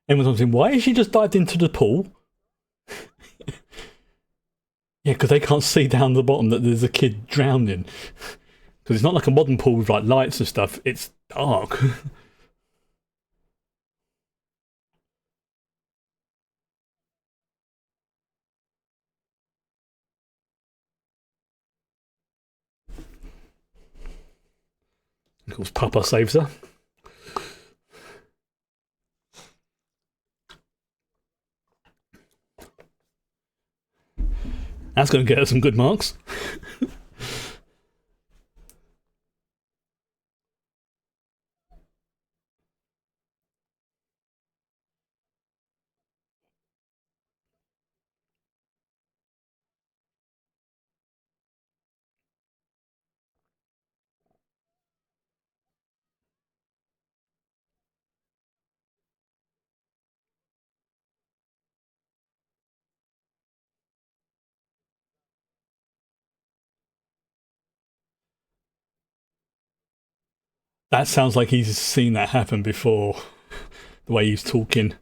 Everyone's saying, why has she just dived into the pool? Yeah, because they can't see down the bottom that there's a kid drowning. Because it's not like a modern pool with like lights and stuff. It's dark. Of course, Papa saves her. That's going to get her some good marks. That sounds like he's seen that happen before. The way he's talking.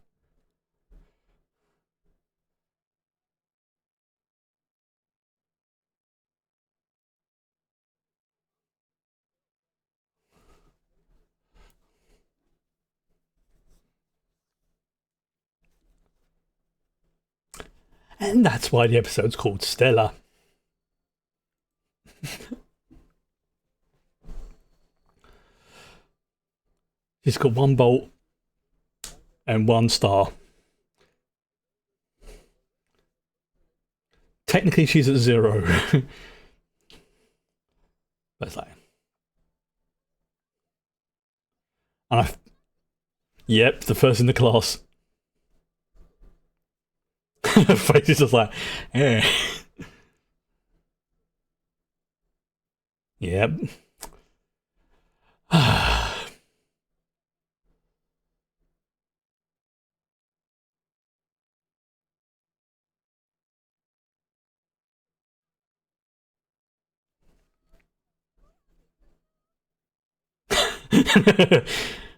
And that's why the episode's called Stella. She's got one bolt and 1 star. Technically, she's at 0. That's like, I, yep, the first in the class. Her face is just like, eh. Yep.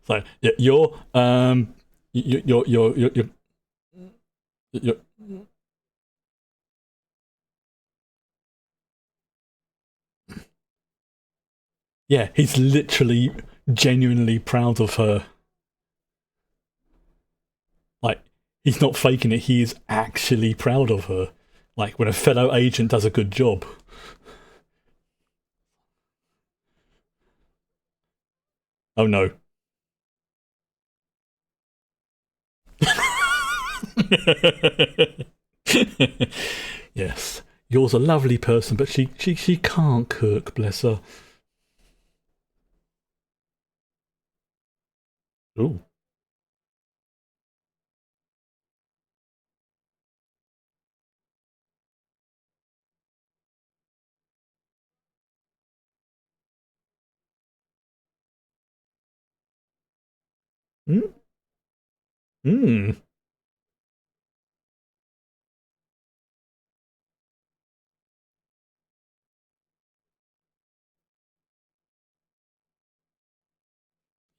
So yeah, you're yeah, he's literally genuinely proud of her. Like, he's not faking it, he is actually proud of her. Like, when a fellow agent does a good job. Oh no. Yes. You're a lovely person, but she can't cook, bless her. Ooh. Mm. Mm.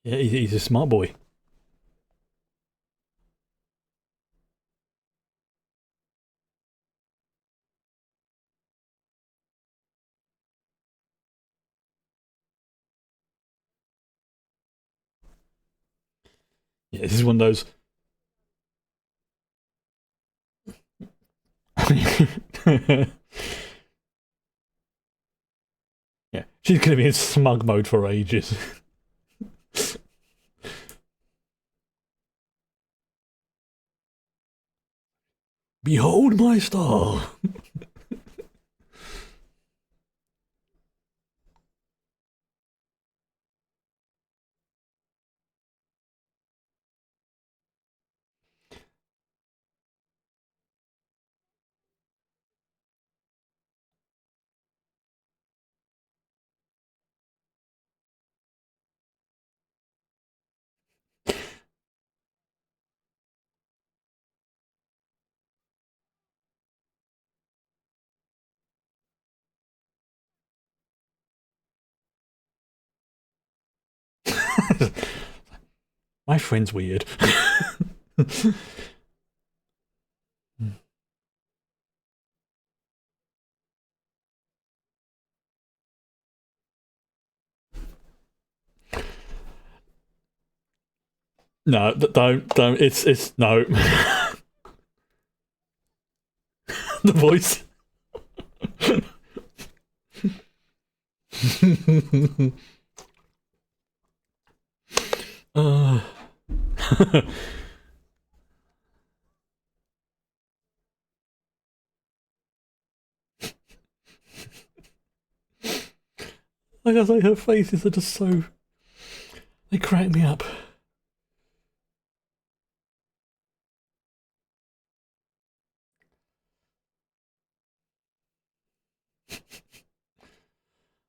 Yeah, he's a smart boy. Yeah, this is one of those. Yeah, she's gonna be in smug mode for ages. Behold my star. My friend's weird. No, don't. It's no. The voice. uh. Like I say, her faces are just so. They crack me up.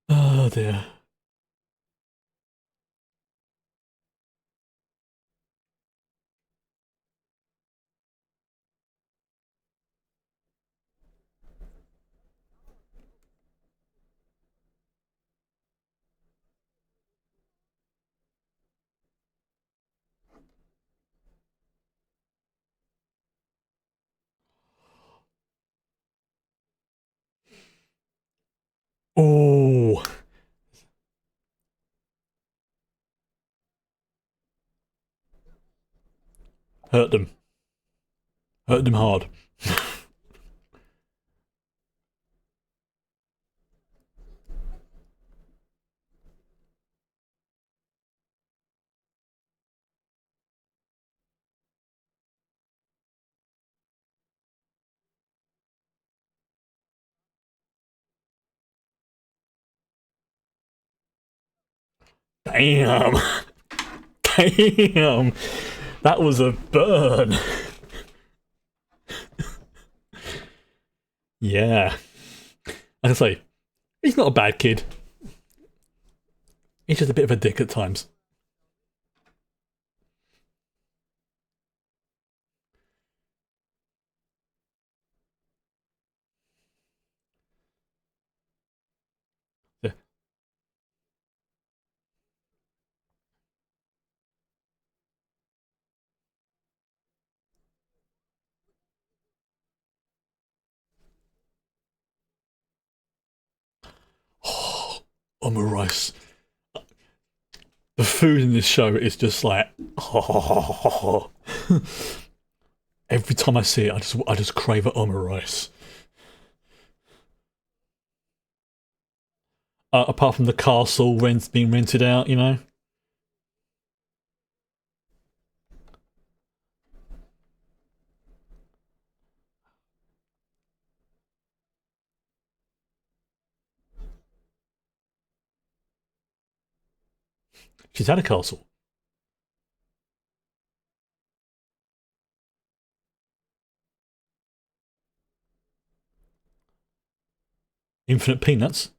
Oh dear. Oh, hurt them. Hurt them hard. Damn. Damn. That was a burn. Yeah. Like I say, he's not a bad kid. He's just a bit of a dick at times. Yeah. Oh, omurice. The food in this show is just like, oh. Every time I see it, I just crave an omurice. Apart from the castle being rented out, you know. She's had a castle. Infinite peanuts.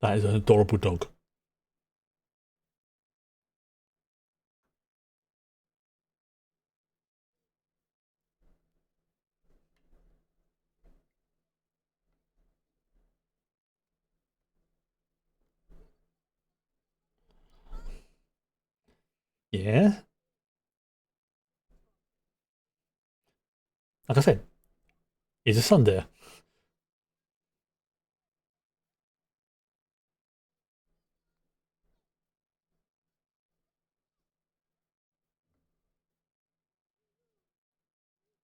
That is an adorable dog. Yeah. Like I said, he's a son there.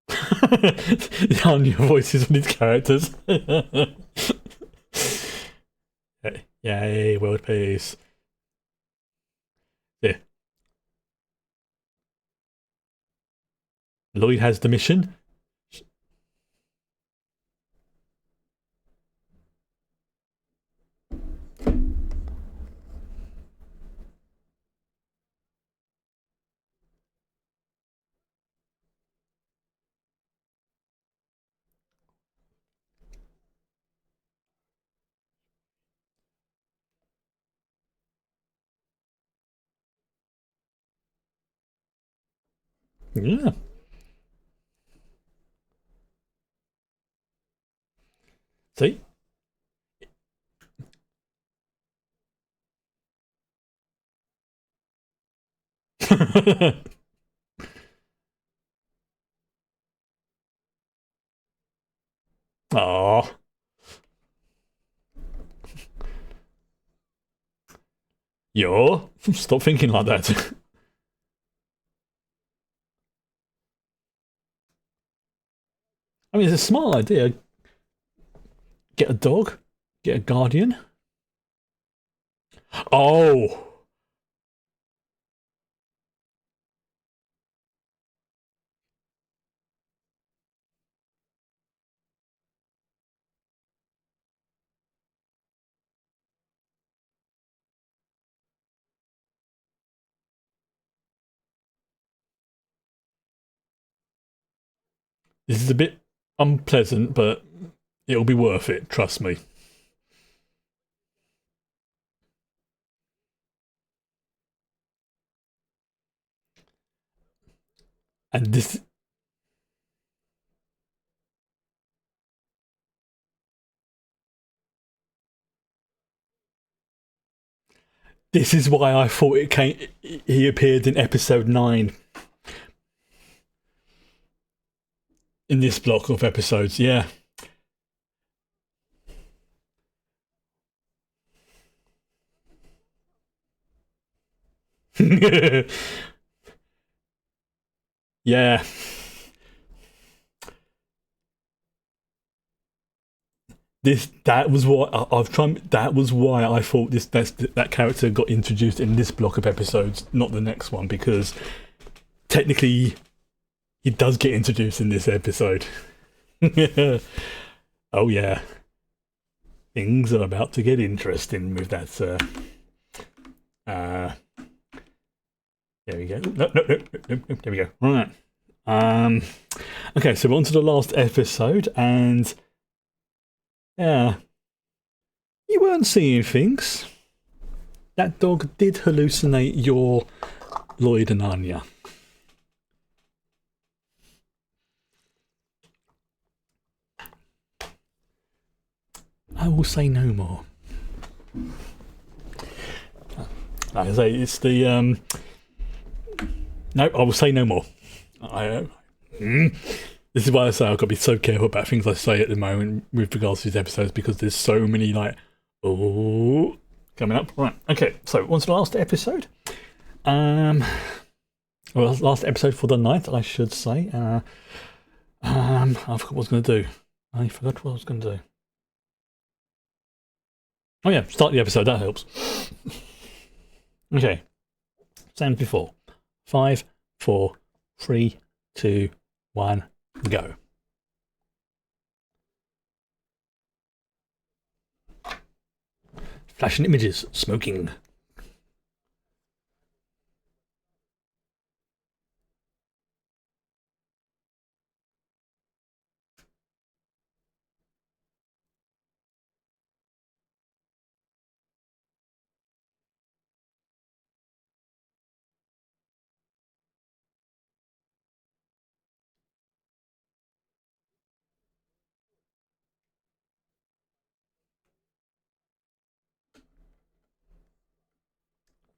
The new voices on his characters. Yay, world peace. Yeah. Lloyd has the mission. Yeah. See? Oh, yo, stop thinking like that. I mean, it's a smart idea. Get a dog, get a guardian. Oh, this is a bit unpleasant, but it'll be worth it. Trust me. And this is why I thought it came. He appeared in episode 9 in this block of episodes. Yeah. Yeah. That was what I've tried. That was why I thought that character got introduced in this block of episodes, not the next one, because technically he does get introduced in this episode. Oh yeah, things are about to get interesting with that. Uh, there we go. No. There we go. Right. Um. Okay, so we're on to the last episode, and yeah, you weren't seeing things. That dog did hallucinate your Lloyd and Anya. I will say no more. Like I say, it's the no. I will say no more. This is why I say I've got to be so careful about things I say at the moment with regards to these episodes, because there's so many coming up. Right. Okay. So on to the last episode. Well, last episode for the night, I should say. I forgot what I was going to do. Oh yeah, start the episode. That helps. Okay. Same as before. 5, 4, 3, 2, 1, go. Flashing images, smoking.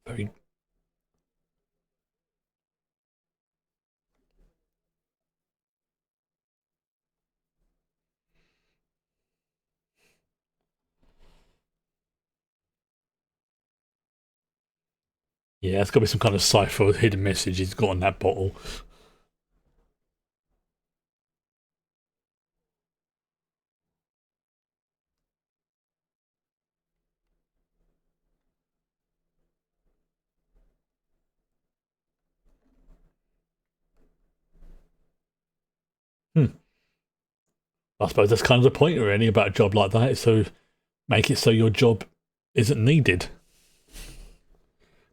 Very. Yeah, it's got to be some kind of cipher or hidden message he's got on that bottle. I suppose that's kind of the point, really, about a job like that. So make it so your job isn't needed.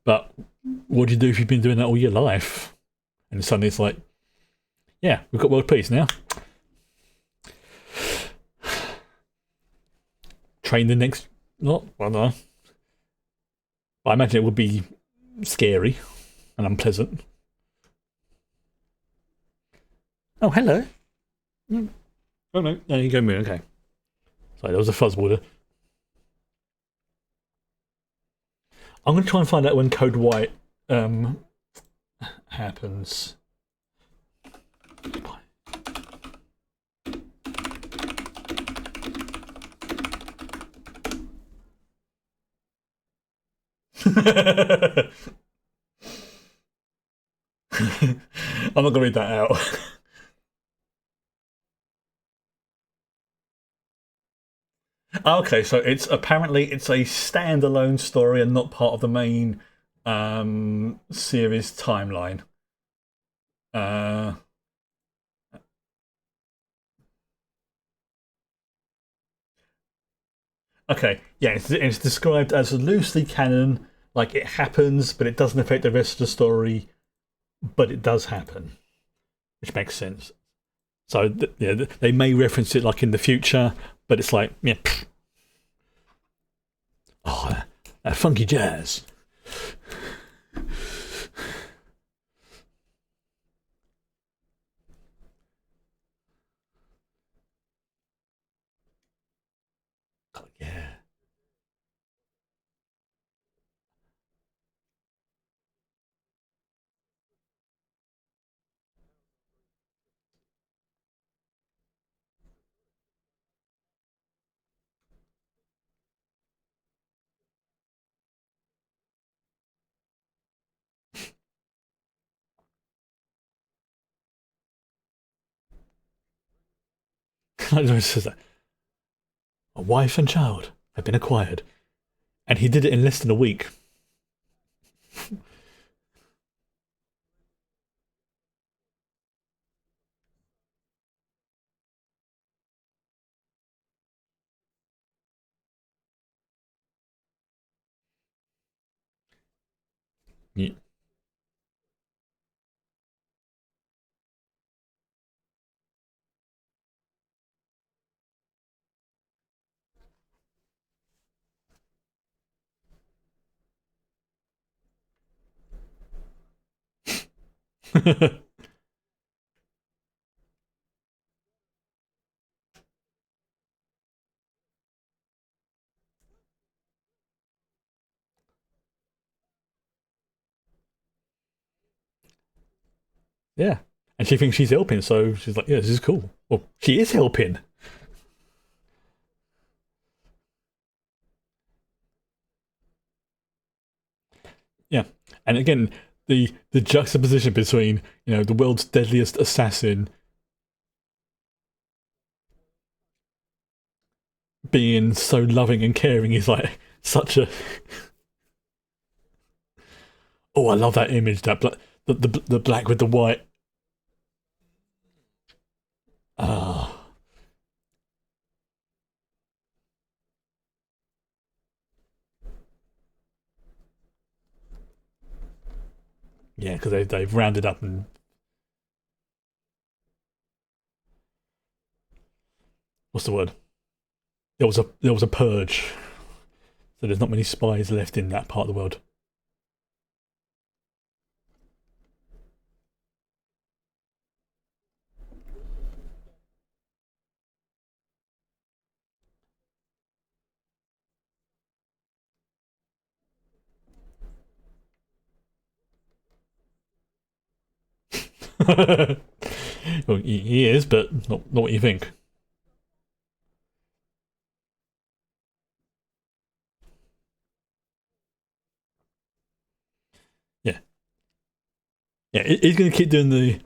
But what do you do if you've been doing that all your life? And suddenly it's like, yeah, we've got world peace now. Train the next. Not, well, no. I imagine it would be scary and unpleasant. Oh, hello. Oh, no. There you go, Moon. Okay. Sorry, there was a fuzzwater. I'm going to try and find out when Code White happens. I'm not going to read that out. Okay, so it's a standalone story and not part of the main series timeline. Uh, okay, yeah, it's described as loosely canon, like it happens, but it doesn't affect the rest of the story, but it does happen, which makes sense. So yeah, they may reference it like in the future, but it's like, yeah, oh, that funky jazz. Oh, yeah. I just says that. A wife and child have been acquired. And he did it in less than a week. Yeah. Yeah. And she thinks she's helping, so she's like, yeah, this is cool. Well, she is helping. Yeah. And again, the juxtaposition between, the world's deadliest assassin being so loving and caring is like such a oh, I love that image, that the black with the white. Ah, yeah, because they've rounded up and what's the word? There was a purge, so there's not many spies left in that part of the world. Well, he is, but not what you think. Yeah, yeah, he's going to keep doing the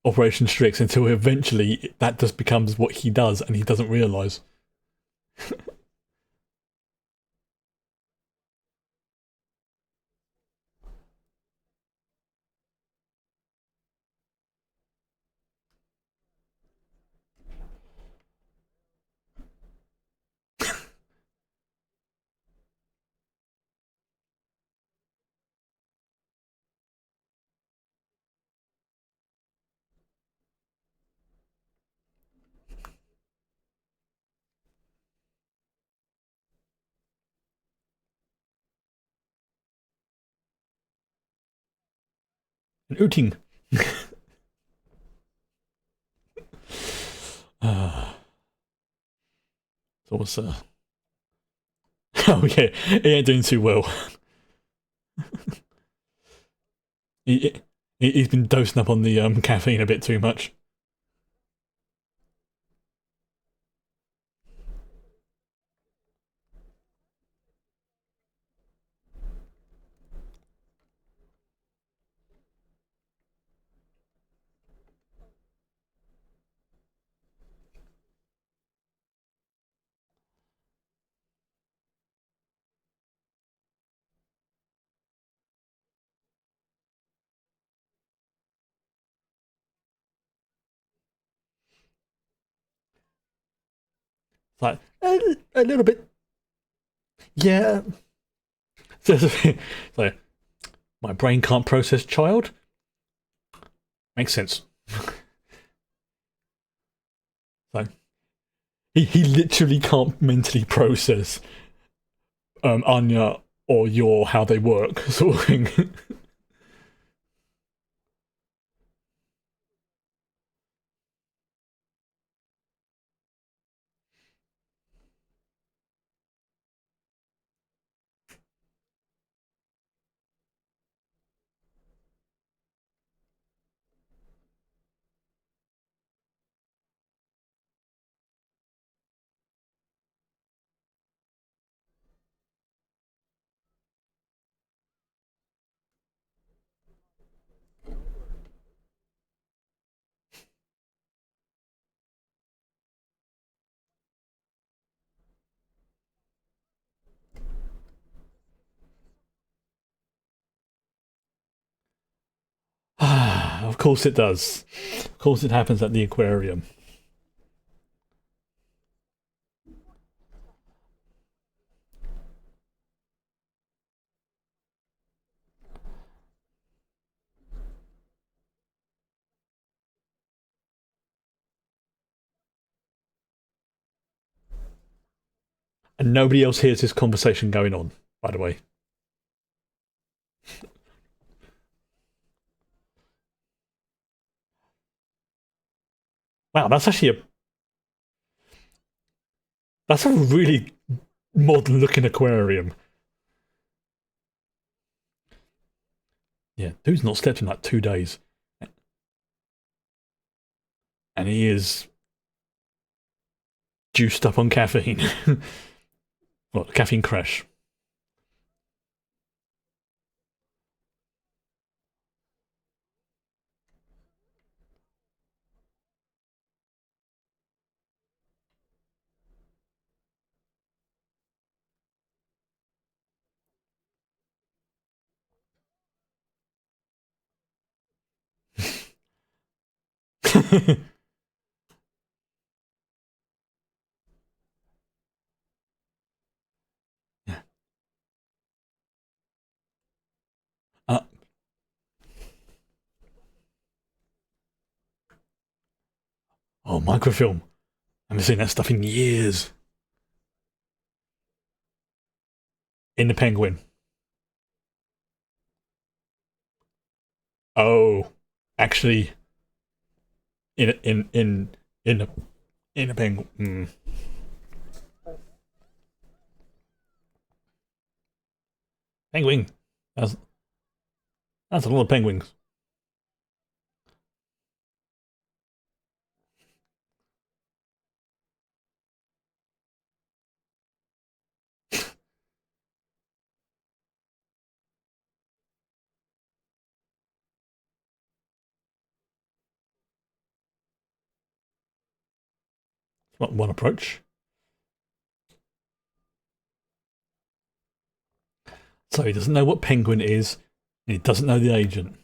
Operation Strix until eventually that just becomes what he does, and he doesn't realize. And ooting. Ah, so what's oh yeah, he ain't doing too well. He, he's been dosing up on the caffeine a bit too much. It's like a little bit, yeah. So my brain can't process child. Makes sense. So he literally can't mentally process Anya or your how they work sort of thing. Of course it does. Of course it happens at the aquarium. And nobody else hears this conversation going on, by the way. Wow, that's a really modern looking aquarium. Yeah, dude's not slept in like 2 days. And he is juiced up on caffeine. Well, caffeine crash. uh, oh, microfilm. I haven't seen that stuff in years. In the penguin. Oh, actually, in a in a penguin. Penguin. That's that's a lot of penguins. One approach. So he doesn't know what penguin is, and he doesn't know the agent.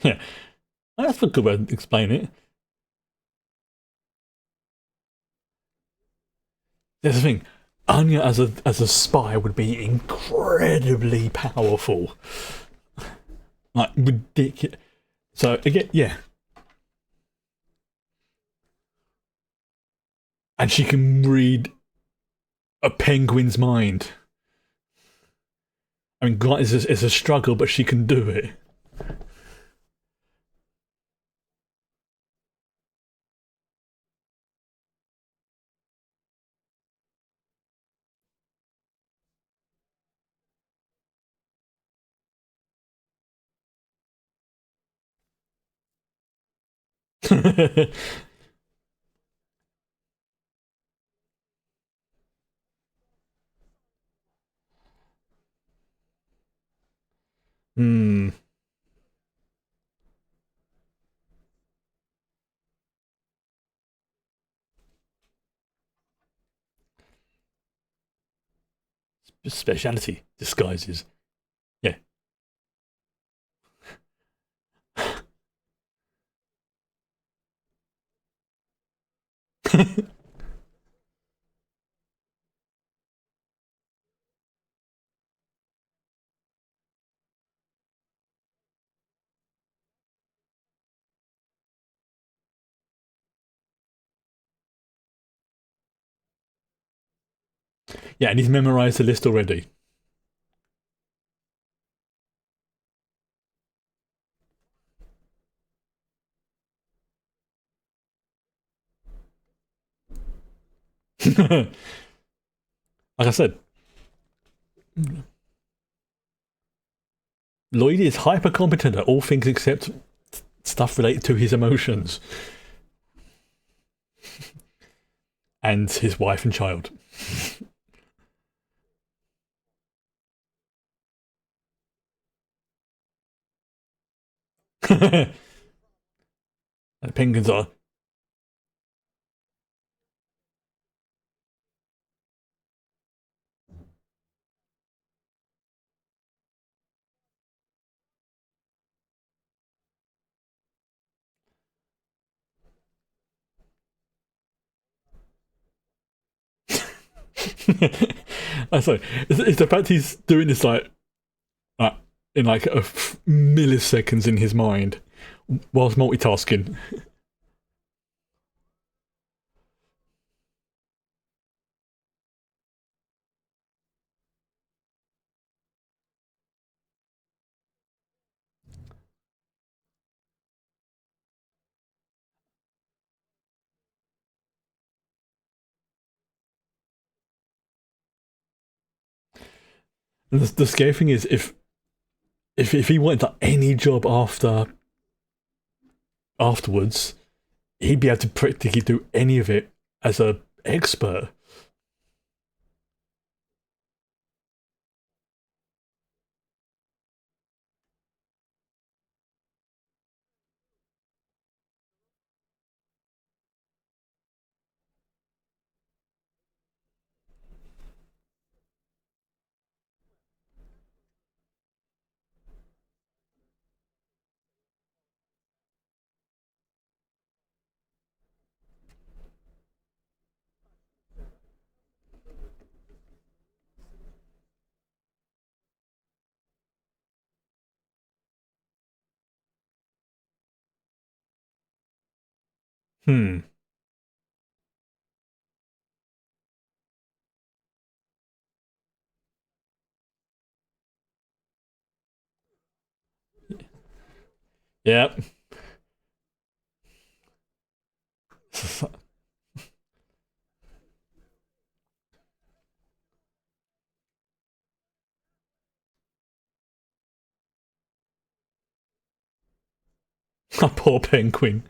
Yeah, that's a good way to explain it. There's the thing. Anya as a spy would be incredibly powerful, like ridiculous. So again, yeah, and she can read a penguin's mind. I mean, granted, it's a struggle, but she can do it. Hmm. Speciality disguises. Yeah. Yeah, and he's memorized the list already. Like I said, Lloyd is hyper competent at all things except stuff related to his emotions and his wife and child. The penguins are. I'm sorry. It's the fact he's doing this uh, in like milliseconds in his mind whilst multitasking. And the scary thing is, if he wanted any job afterwards, he'd be able to practically do any of it as a expert. Hmm. Yep. A poor penguin.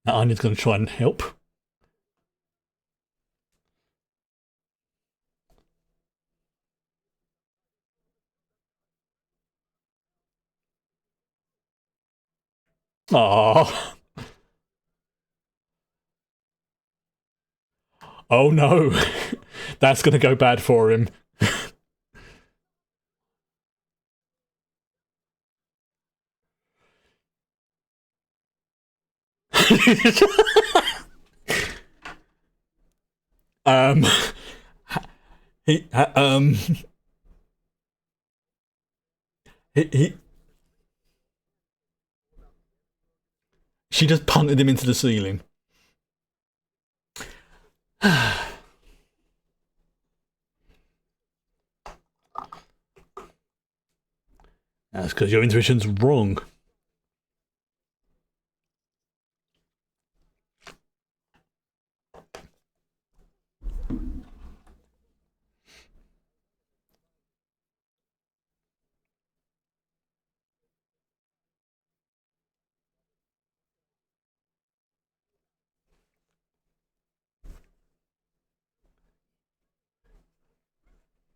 Now Anya's going to try and help. Oh, oh no, that's going to go bad for him. um, he, he, she just punted him into the ceiling. That's because your intuition's wrong.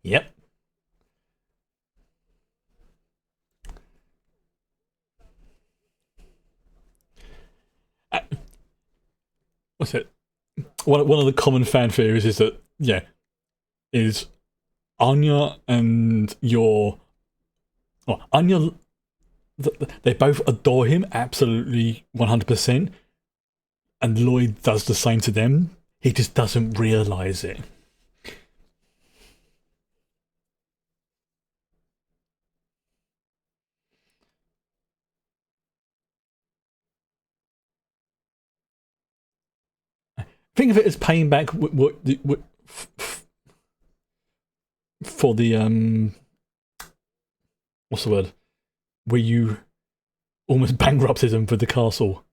Yep. Uh, what's it? One of the common fan theories is that is Anya and your Anya. They both adore him absolutely 100%, and Lloyd does the same to them. He just doesn't realize it. Think of it as paying back for the what's the word? Where you almost bankrupted him for the castle.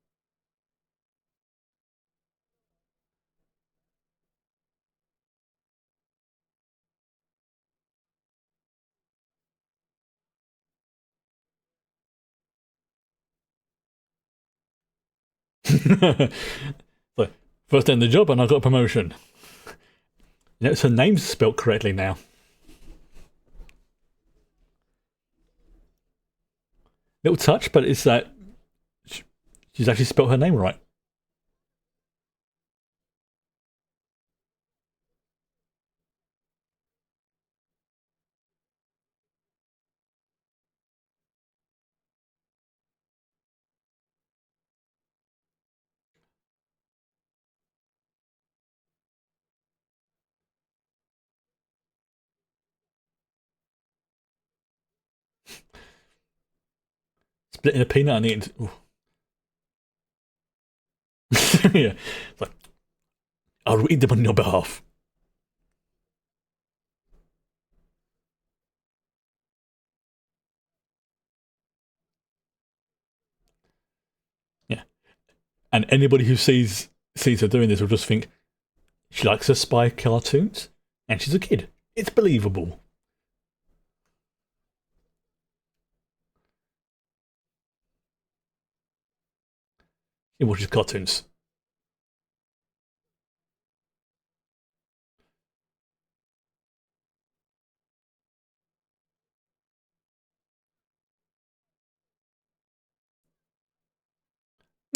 So, first day in the job, and I got a promotion. Her name's spelt correctly now. Little touch, but it's that she's actually spelt her name right. Splitting a peanut and eating. Yeah, it's like I'll read them on your behalf. Yeah, and anybody who sees her doing this will just think she likes her spy cartoons, and she's a kid. It's believable. She watches cartoons.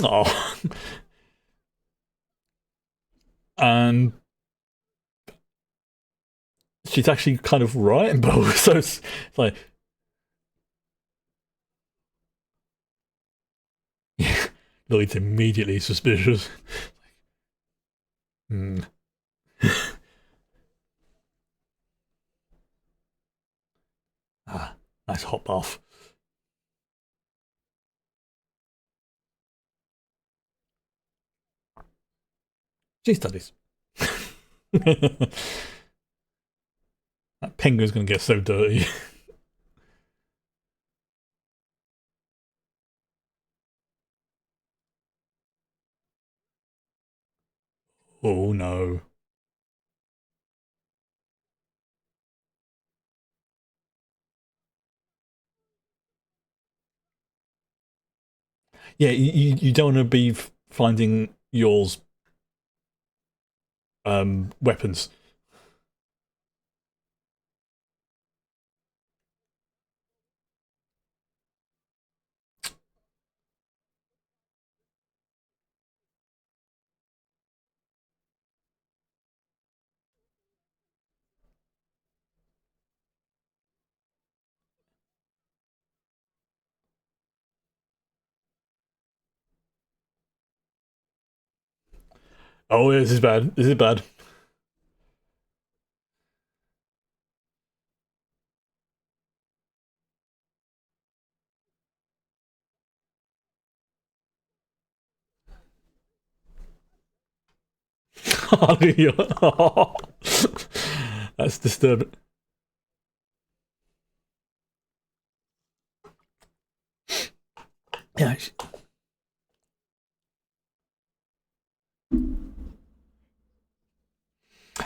Oh, and she's actually kind of right in both. So it's like, yeah, Lloyd's immediately suspicious. Hmm. Ah, nice hot bath. She studies. That penguin's gonna get so dirty. Oh no. Yeah, you don't want to be finding yours weapons. Oh, this is bad. This is bad. That's disturbing. Yeah,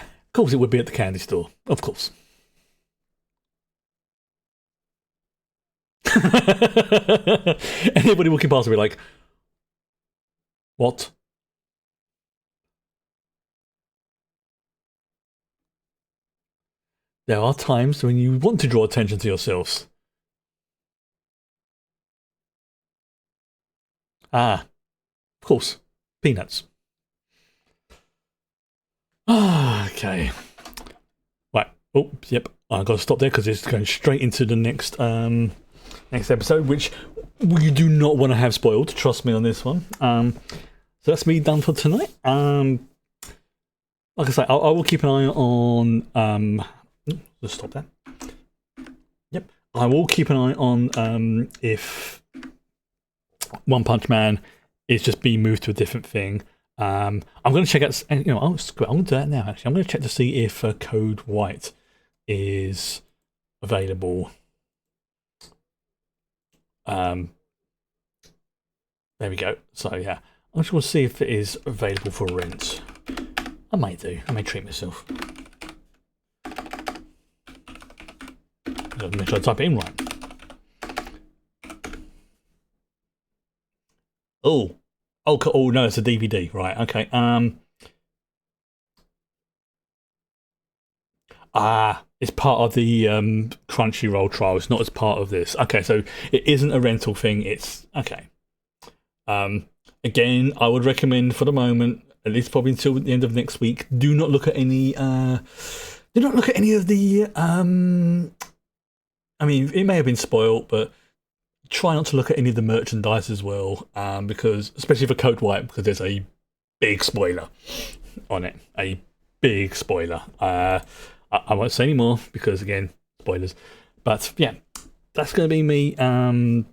of course it would be at the candy store. Of course. Anybody walking past will be like, what? There are times when you want to draw attention to yourselves. Ah, of course. Peanuts. Ah, okay. Right. Oh, yep. I got to stop there because it's going straight into the next episode, which we do not want to have spoiled. Trust me on this one. So that's me done for tonight. Like I say, I will keep an eye on. Let's stop that. Yep, I will keep an eye on if One Punch Man is just being moved to a different thing. I'm going to check out. I'm going to do that now. Actually, I'm going to check to see if Code White is available. There we go. So yeah, I'm just going to see if it is available for rent. I might do. I may treat myself. Make sure I type it in right. Oh, oh no, it's a DVD. Right. Okay. It's part of the Crunchyroll trial. It's not as part of this. Okay, so it isn't a rental thing. It's okay. Again, I would recommend for the moment, at least probably until the end of next week, do not look at any. Do not look at any of the. I mean, it may have been spoiled, but try not to look at any of the merchandise as well, because especially for Code White, because there's a big spoiler on it. A big spoiler. I won't say any more because again, spoilers. But yeah, that's going to be me done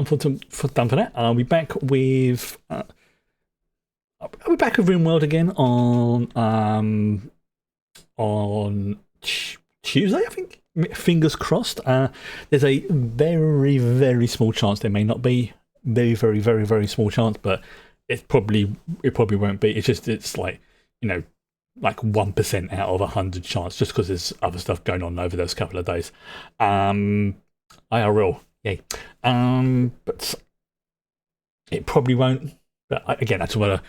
for that. I'll be back with RimWorld again on Tuesday, I think. Fingers crossed. There's a very, very small chance there may not be. Very, very, very, very small chance, but it probably won't be. It's like, you know, like 1% out of 100 chance, just because there's other stuff going on over those couple of days. IRL, yay. But it probably won't. But again, I just want to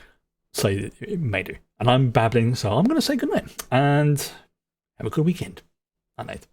say that it may do. And I'm babbling, so I'm going to say goodnight and have a good weekend. Night.